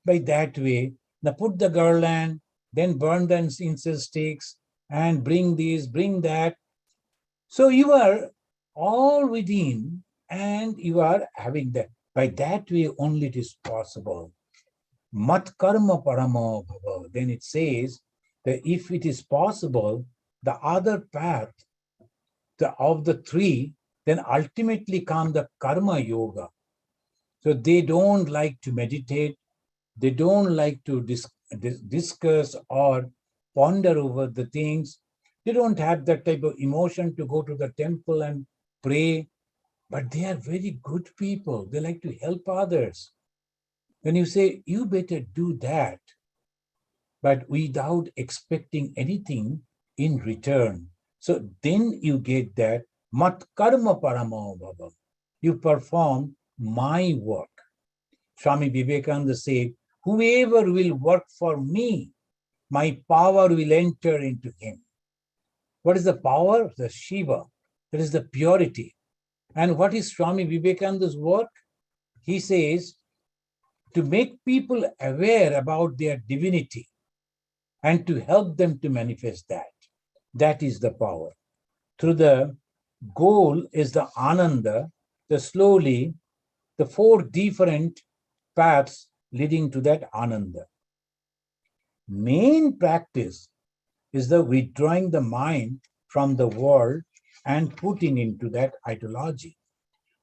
By that way, now put the garland, then burn the incense sticks, and bring this, bring that. So you are all within, and you are having that. By that way, only it is possible. Mat karma paramo bhava. Then it says that if it is possible, the other path of the three, then ultimately come the karma yoga. So they don't like to meditate. They don't like to discuss or ponder over the things. They don't have that type of emotion to go to the temple and pray. But they are very good people. They like to help others. When you say, you better do that, but without expecting anything in return. So then you get that mat karma paramo bhava. You perform my work. Swami Vivekananda said, whoever will work for me, my power will enter into him. What is the power? The Shiva. That is the purity. And what is Swami Vivekananda's work? He says, to make people aware about their divinity and to help them to manifest that. That is the power. Through the goal is the Ananda, the 4 different paths leading to that Ananda. Main practice is the withdrawing the mind from the world and putting into that ideology.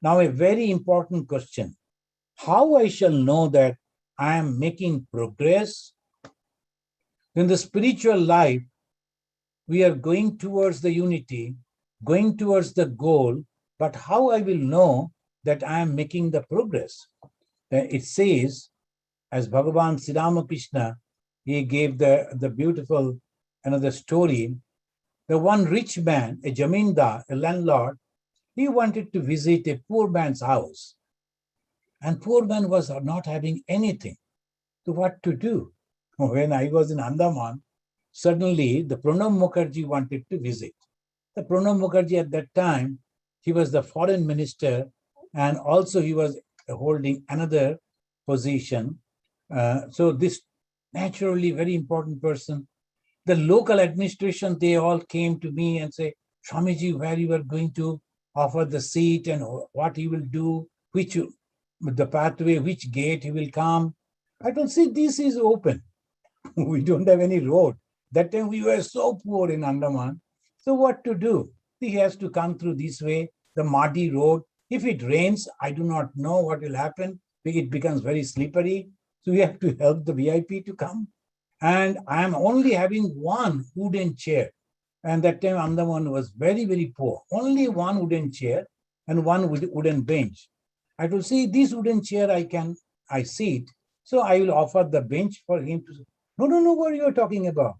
Now, a very important question. How I shall know that I am making progress? In the spiritual life, we are going towards the unity, going towards the goal, but how I will know that I am making the progress? It says, as Bhagavan Sri Ramakrishna, he gave the beautiful another story. The one rich man, a jamindar, a landlord, he wanted to visit a poor man's house. And poor man was not having anything. So what to do? When I was in Andaman, suddenly the Pranab Mukherjee wanted to visit. The Pranab Mukherjee at that time, he was the foreign minister, and also he was holding another position. So this naturally very important person. The local administration, they all came to me and say, Swamiji, where you are going to offer the seat and what he will do, the pathway, which gate he will come. I don't see this is open. We don't have any road. That time we were so poor in Andaman. So what to do? He has to come through this way, the muddy road. If it rains, I do not know what will happen. It becomes very slippery. So we have to help the VIP to come. And I am only having one wooden chair. And that time Andaman was very, very poor. Only one wooden chair and one wooden bench. I will say, this wooden chair I sit. So I will offer the bench for him to say, no, what are you talking about?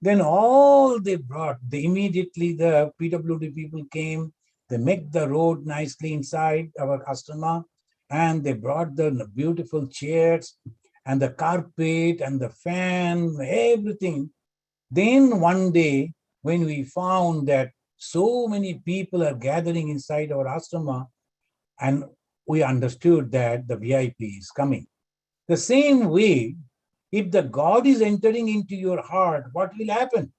Then all they brought, immediately the PWD people came, they make the road nicely inside our ashrama, and they brought the beautiful chairs and the carpet and the fan, everything. Then one day, when we found that so many people are gathering inside our ashrama, and we understood that the VIP is coming. The same way, if the God is entering into your heart, what will happen?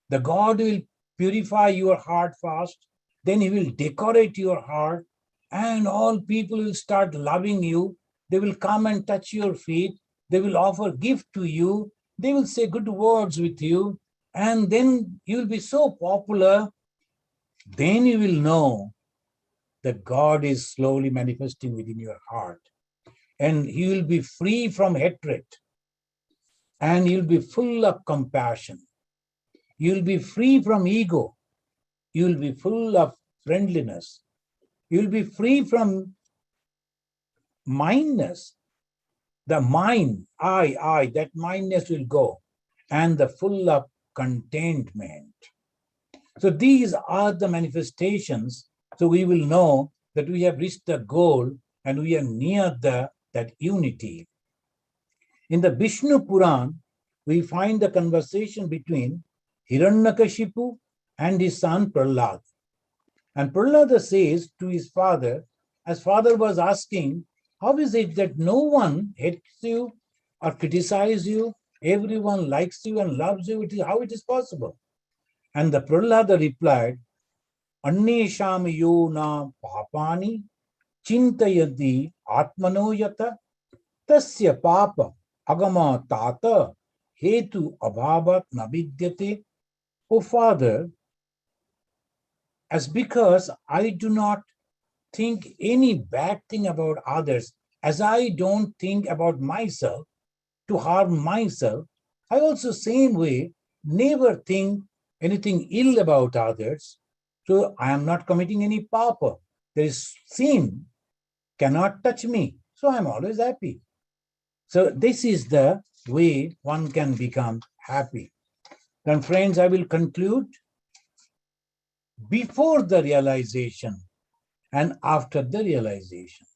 The God will purify your heart first, then he will decorate your heart, and all people will start loving you. They will come and touch your feet. They will offer gift to you. They will say good words with you. And then you will be so popular. Then you will know that God is slowly manifesting within your heart. And you will be free from hatred. And you'll be full of compassion. You'll be free from ego. You'll be full of friendliness. You'll be free from mindness. The mind, I, that mindness will go. And the full of contentment. So these are the manifestations. So we will know that we have reached the goal and we are near that unity. In the Vishnu Puran, we find the conversation between Hiranyakashipu and his son Prahlad. And Prahlada says to his father, as father was asking, how is it that no one hates you or criticizes you? Everyone likes you and loves you. How it is possible? And the Prahlada replied, Annesham yona papani chintayati atmano yata tasya papa agama tata hetu abhavat navidyate. Oh Father, as because I do not think any bad thing about others, as I don't think about myself to harm myself, I also same way never think anything ill about others. So I am not committing any papa. There is sin cannot touch me. So I'm always happy. So this is the way one can become happy. Then friends, I will conclude. Before the realization and after the realization.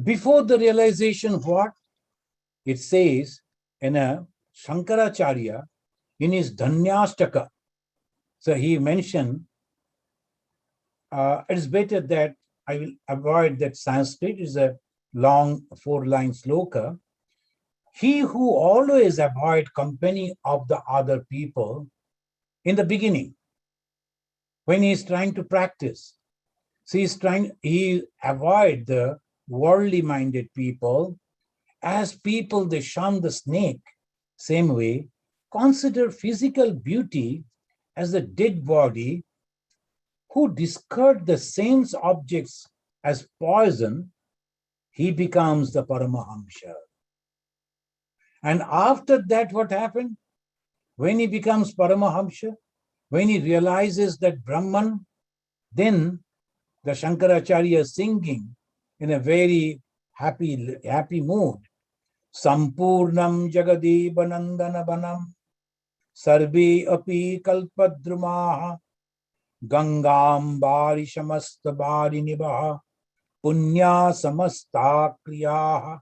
Before the realization, what? It says in a Shankaracharya in his Dhanyastaka. So he mentioned, it's better that I will avoid that Sanskrit. It's a long 4-line sloka. He who always avoid company of the other people in the beginning, when he is trying to practice, so he avoid the worldly minded people. As people, they shun the snake. Same way, consider physical beauty as a dead body, who discard the sense objects as poison, he becomes the Paramahamsa. And after that, what happened? When he becomes Paramahamsa, when he realizes that Brahman, then the Shankaracharya is singing in a very happy mood. Sampurnam Jagadeva Nandana Banam Sarve api kalpadrumaha Gangam Bari Shamasta Bari Nibaha Punya Samasta Kriyaha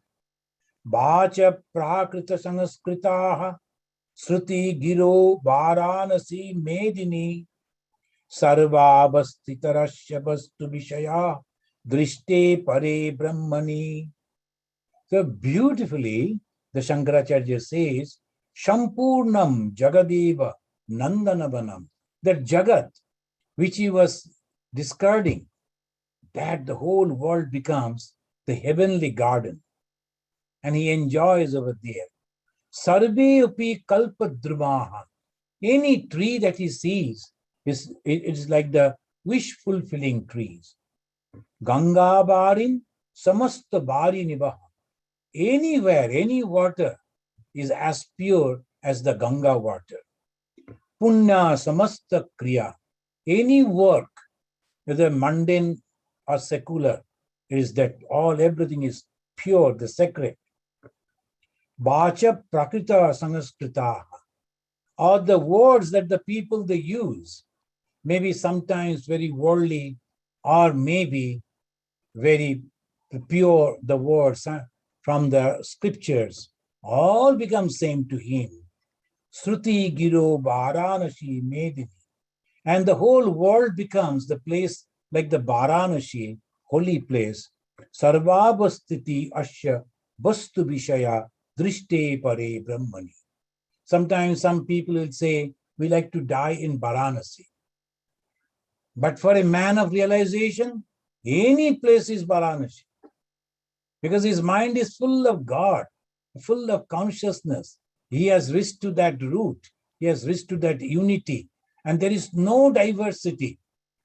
Bacha Prakrita Sangaskritaha Sruti Giro Varanasi Medini Sarvabhastitarasya Bastu Vishaya Drishte Pare Brahmani. So beautifully, the Shankaracharya says, Shampurnam Jagadeva Nandanavanam, that Jagat, which he was discarding, that the whole world becomes the heavenly garden. And he enjoys over there. Sarve upi kalpadrumaha. Any tree that he sees, it is like the wish-fulfilling trees. Ganga barin samasta bari nibaha. Anywhere, any water is as pure as the Ganga water. Punya samasta kriya. Any work, whether mundane or secular, is that everything is pure, the sacred. Bacha prakrita sangaskrita. Or the words that the people they use, maybe sometimes very worldly, or maybe very pure, the words from the scriptures, all become same to him. Sruti Giro Varanasi Medini. And the whole world becomes the place like the Varanasi, holy place. Sarvabhastiti Asya Vastu Vishaya Drishte Pare Brahmani. Sometimes some people will say, we like to die in Varanasi. But for a man of realization, any place is Varanasi. Because his mind is full of God, full of consciousness. He has reached to that root. He has reached to that unity. And there is no diversity.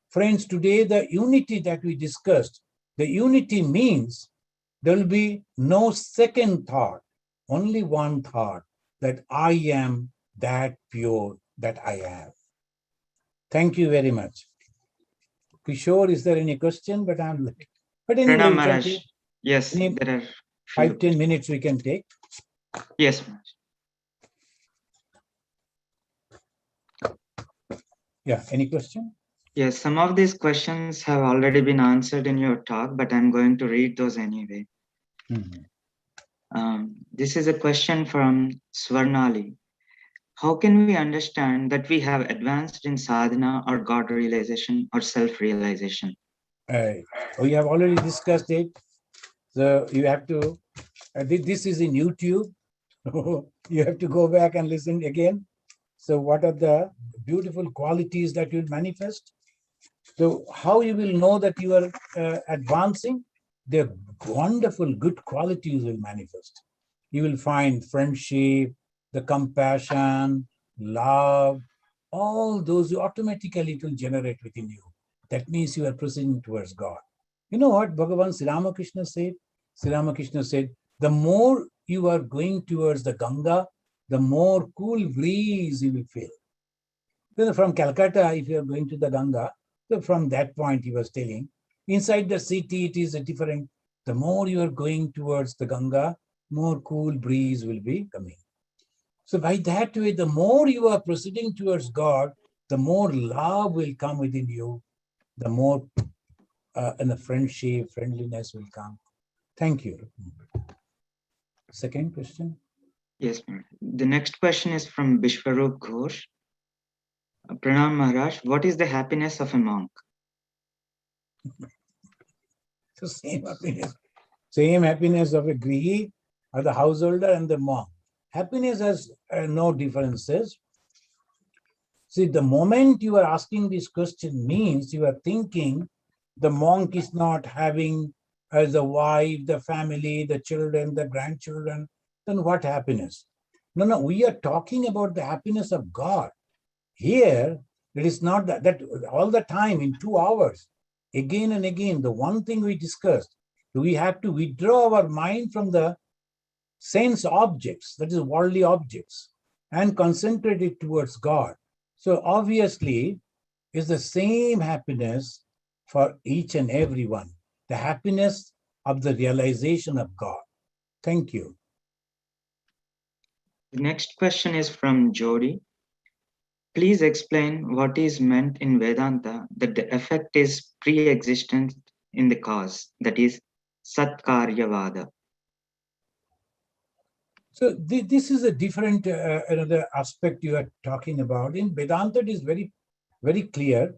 Friends, today the unity that we discussed, the unity means there will be no second thought, only one thought, that I am that pure that I am. Thank you very much. Kishore, is there any question? But anyway, Pranam Maharaj. Yes, there are 5-10 minutes we can take. Yes, Maharaj. Yeah, any question? Yes, some of these questions have already been answered in your talk, but I'm going to read those anyway. This is a question from Swarnali. How can we understand that we have advanced in sadhana or God realization or self-realization? We have already discussed it. So you have to, this is in YouTube. You have to go back and listen again. So what are the beautiful qualities that will manifest? So how you will know that you are advancing? The wonderful good qualities will manifest. You will find friendship, the compassion, love, all those automatically it will generate within you. That means you are proceeding towards God. You know what Bhagavan Sri Ramakrishna said? Sri Ramakrishna said, the more you are going towards the Ganga, the more cool breeze you will feel. So from Calcutta, if you are going to the Ganga, so from that point he was telling, inside the city it is a different. The more you are going towards the Ganga, more cool breeze will be coming. So by that way, the more you are proceeding towards God, the more love will come within you, the more and the friendship, friendliness will come. Thank you. Second question. Yes, ma'am. The next question is from Bishwarup Ghosh. Pranam Maharaj, what is the happiness of a monk? So same happiness of a grihi, or the householder and the monk. Happiness has no differences. See, the moment you are asking this question means you are thinking the monk is not having as a wife, the family, the children, the grandchildren, then what happiness? No, we are talking about the happiness of God. Here, it is not that all the time in 2 hours, again and again, the one thing we discussed, we have to withdraw our mind from the sense objects, that is worldly objects, and concentrate it towards God. So obviously, it's the same happiness for each and every one, the happiness of the realization of God. Thank you. The next question is from Jodi. Please explain what is meant in Vedanta that the effect is pre-existent in the cause, that is Satkaryavada. So this is a different another aspect you are talking about. In Vedanta, it is very, very clear.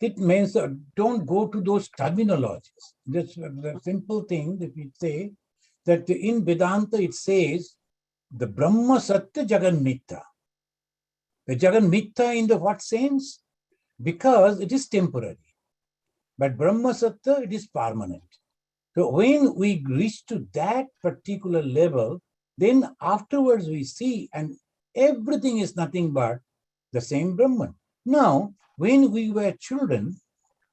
It means don't go to those terminologies. That's the simple thing that we say, that in Vedanta it says the Brahma Satya Jagan Mithya. The Jagan Mithya in the what sense? Because it is temporary. But Brahma Satya, it is permanent. So when we reach to that particular level, then afterwards we see, and everything is nothing but the same Brahman. Now, when we were children,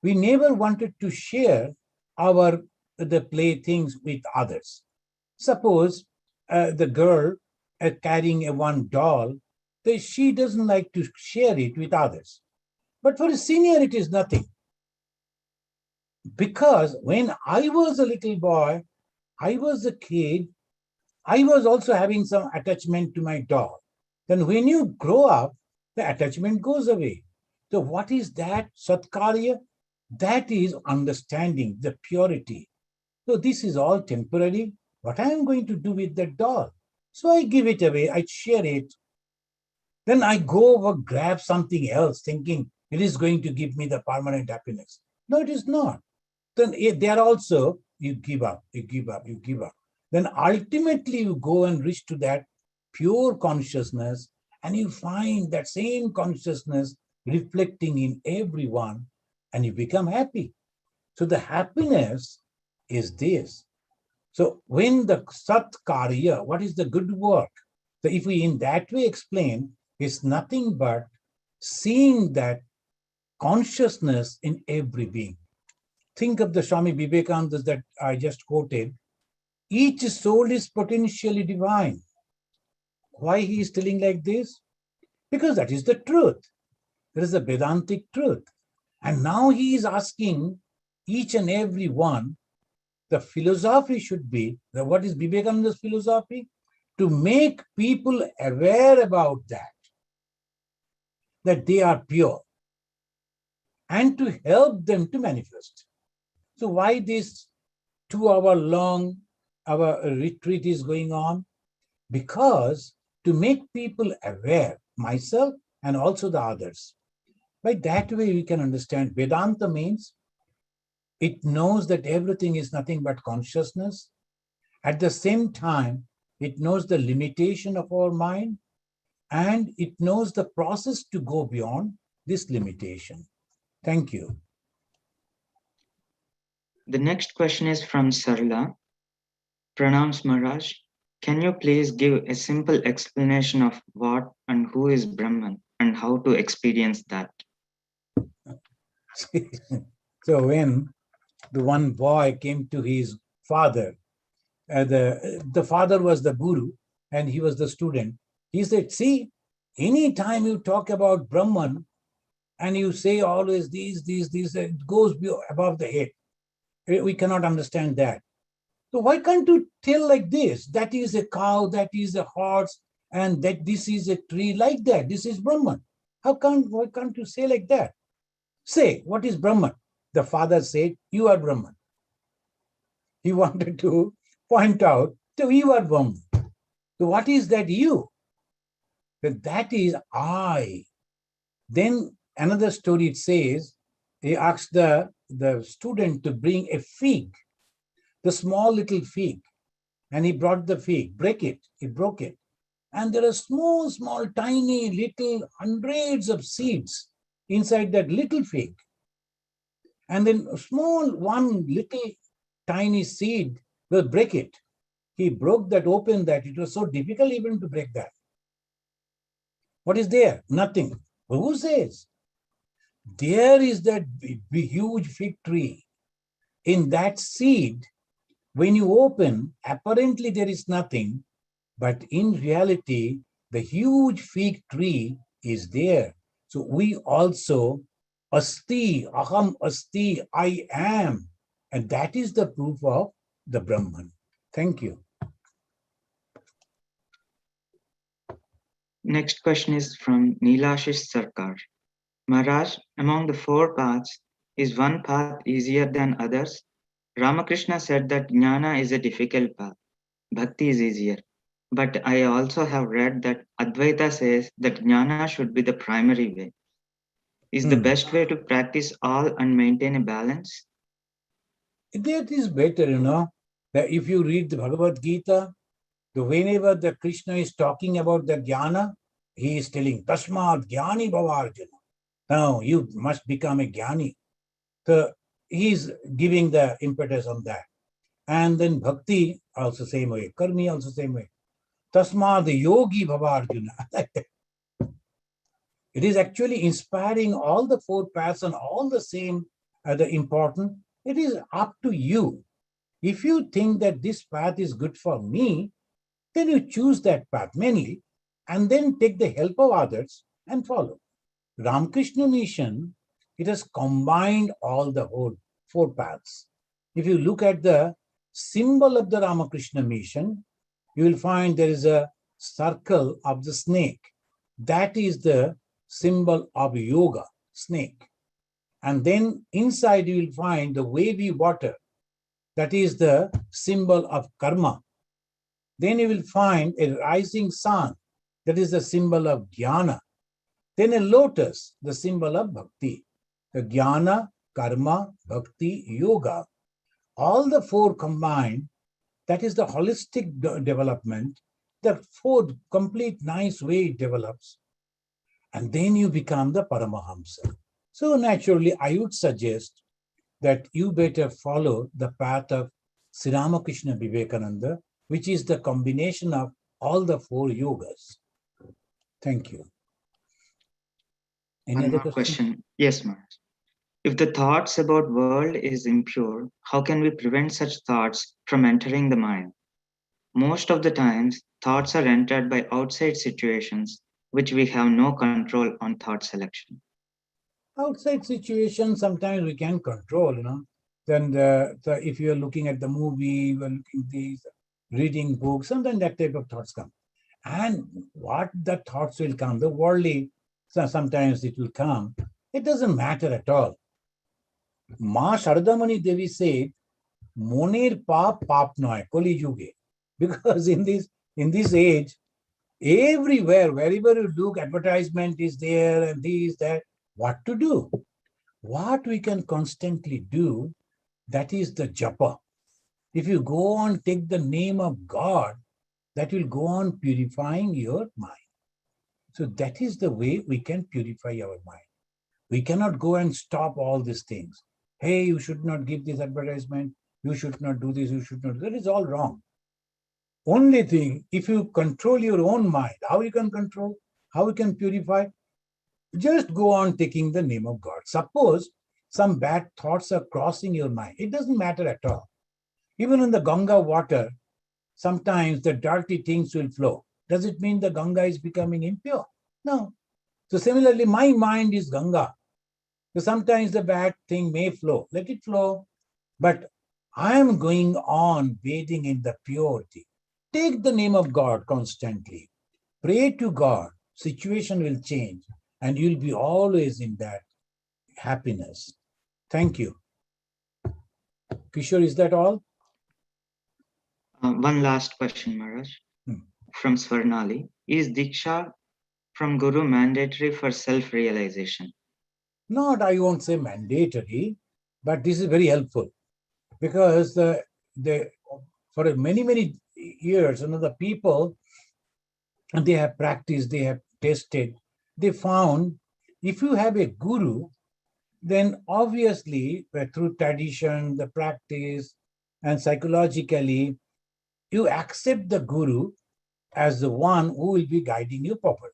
we never wanted to share the playthings with others. Suppose the girl carrying a one doll, she doesn't like to share it with others. But for a senior, it is nothing. Because when I was a little boy, I was a kid, I was also having some attachment to my doll. Then when you grow up, the attachment goes away. So what is that Satkarya? That is understanding the purity. So this is all temporary. What I am going to do with that doll? So I give it away, I share it. Then I go over, grab something else, thinking it is going to give me the permanent happiness. No, it is not. Then there also, you give up, you give up, you give up. Then ultimately you go and reach to that pure consciousness, and you find that same consciousness reflecting in everyone, and you become happy. So the happiness is this. So when the Satkarya, what is the good work? So if we in that way explain, it's nothing but seeing that consciousness in every being. Think of the Swami Vivekananda that I just quoted. Each soul is potentially divine. Why he is telling like this? Because that is the truth. There is a Vedantic truth. And now he is asking each and every one, the philosophy should be, what is Vivekananda's philosophy? To make people aware about that they are pure, and to help them to manifest. So why this 2-hour long our retreat is going on? Because to make people aware, myself and also the others. By that way we can understand Vedanta means it knows that everything is nothing but consciousness. At the same time, it knows the limitation of our mind, and it knows the process to go beyond this limitation. Thank you. The next question is from Sarla. Pranams Maharaj, can you please give a simple explanation of what and who is Brahman and how to experience that? So when the one boy came to his father, the father was the guru and he was the student. He said, see, anytime you talk about Brahman and you say always these, it goes above the head. We cannot understand that. So why can't you tell like this? That is a cow, that is a horse, and that this is a tree, like that. This is Brahman. Why can't you say like that? Say, what is Brahman? The father said, you are Brahman. He wanted to point out, so you are Brahman. So what is that you? That is I. Then another story, it says, he asked the student to bring a fig, the small little fig. And he brought the fig, break it, he broke it. And there are small, small, tiny, little hundreds of seeds inside that little fig. And then a small, one little tiny seed will break it. He broke that, opened that. It was so difficult even to break that. What is there? Nothing. But who says? There is that huge fig tree. In that seed, when you open, apparently there is nothing, but in reality, the huge fig tree is there. So we also, asti, aham asti, I am. And that is the proof of the Brahman. Thank you. Next question is from Neelashish Sarkar. Maharaj, among the four paths, is one path easier than others? Ramakrishna said that jnana is a difficult path, bhakti is easier. But I also have read that Advaita says that jnana should be the primary way. Is the best way to practice all and maintain a balance? That is better, that if you read the Bhagavad Gita, whenever the Krishna is talking about the jnana, he is telling, Tasmat jnani bhavarjuna. Now you must become a jnani. So he is giving the impetus on that. And then bhakti also same way, karmi also same way. Tasmad yogi bhavarjuna. It is actually inspiring all the four paths and all the same, the important. It is up to you. If you think that this path is good for me, then you choose that path mainly, and then take the help of others and follow. Ramakrishna Mission, it has combined all the whole four paths. If you look at the symbol of the Ramakrishna Mission, you will find there is a circle of the snake. That is the symbol of yoga, snake. And then inside you will find the wavy water. That is the symbol of karma. Then you will find a rising sun. That is the symbol of jnana. Then a lotus, the symbol of bhakti. The jnana, karma, bhakti, yoga. All the four combined, that is the holistic development. The four complete nice way it develops. And then you become the Paramahamsa. So naturally, I would suggest that you better follow the path of Sri Ramakrishna Vivekananda, which is the combination of all the four yogas. Thank you. Any other question? Yes, Maharaj. If the thoughts about world is impure, how can we prevent such thoughts from entering the mind? Most of the times, thoughts are entered by outside situations, which we have no control on thought selection. Outside situations, sometimes we can control, Then if you're looking at the movie, you're looking at these, reading books, sometimes that type of thoughts come. And what the thoughts will come, the worldly, sometimes it will come. It doesn't matter at all. Ma Sharadamani Devi said, Moner pap noy, Koli Yuge. Because in this age, everywhere, wherever you look, advertisement is there and this, that. What to do? What we can constantly do, that is the japa. If you go on, take the name of God, that will go on purifying your mind. So that is the way we can purify our mind. We cannot go and stop all these things. Hey, you should not give this advertisement. You should not do this. You should not. That is all wrong. Only thing, if you control your own mind, how you can control? How you can purify? Just go on taking the name of God. Suppose some bad thoughts are crossing your mind. It doesn't matter at all. Even in the Ganga water, sometimes the dirty things will flow. Does it mean the Ganga is becoming impure? No. So similarly, my mind is Ganga. So sometimes the bad thing may flow. Let it flow. But I am going on bathing in the purity. Take the name of God constantly. Pray to God. Situation will change and you'll be always in that happiness. Thank you. Kishore, is that all? One last question, Maharaj, from Swarnali. Is Diksha from Guru mandatory for self-realization? Not, I won't say mandatory, but this is very helpful because for many years, the people, and they have practiced, they have tested, they found if you have a guru, then obviously through tradition, the practice, and psychologically, you accept the guru as the one who will be guiding you properly.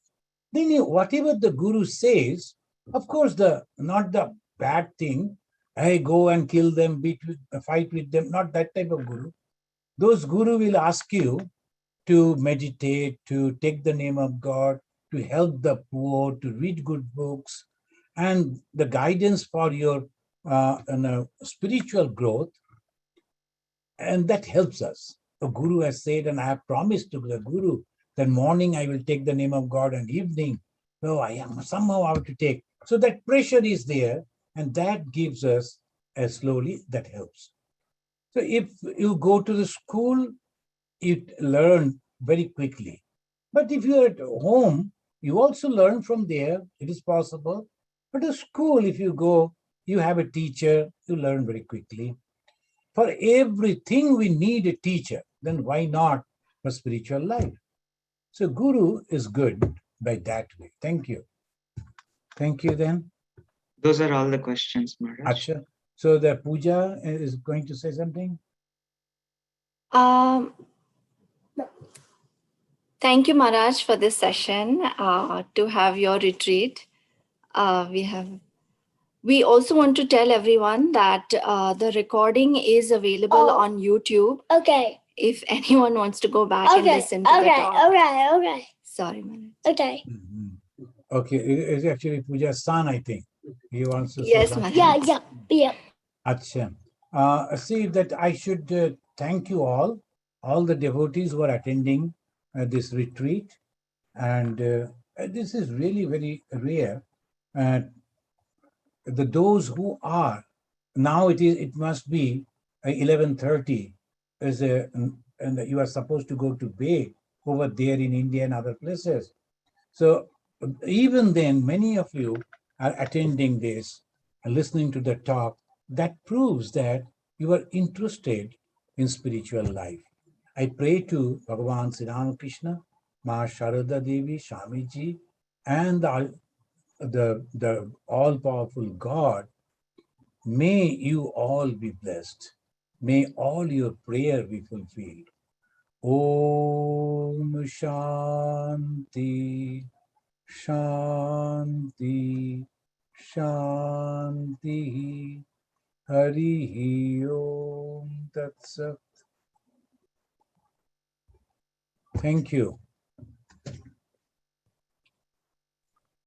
Then whatever the guru says, of course, not the bad thing, hey, go and kill them, fight with them, not that type of guru. Those guru will ask you to meditate, to take the name of God, to help the poor, to read good books, and the guidance for your spiritual growth. And that helps us. The guru has said, and I have promised to the guru that morning I will take the name of God and evening, somehow I have to take. So that pressure is there, and that gives us slowly, that helps. So if you go to the school, you learn very quickly. But if you're at home, you also learn from there. It is possible. But at school, if you go, you have a teacher, you learn very quickly. For everything we need a teacher, then why not for spiritual life? So guru is good by that way. Thank you. Thank you then. Those are all the questions, Maharaj. Acha. So the puja is going to say something? Thank you, Maharaj, for this session to have your retreat. We also want to tell everyone that the recording is available on YouTube. Okay. If anyone wants to go back and listen to the talk. Okay. Sorry, Maharaj. Okay. Mm-hmm. Okay, it's actually Puja's son, I think. He wants to say Yes, something. Yeah. Acha. See that I should thank you all the devotees who are attending this retreat. And this is really very rare. Those who are, now it must be 11:30, and you are supposed to go to bed over there in India and other places. So even then, many of you are attending this and listening to the talk. That proves that you are interested in spiritual life. I pray to Bhagavan Sri Ramakrishna, Ma Sharada Devi, Swamiji, and the all-powerful God. May you all be blessed. May all your prayer be fulfilled. Om Shanti. Shanti, Shanti, Hari Om Tat Sat. Thank you.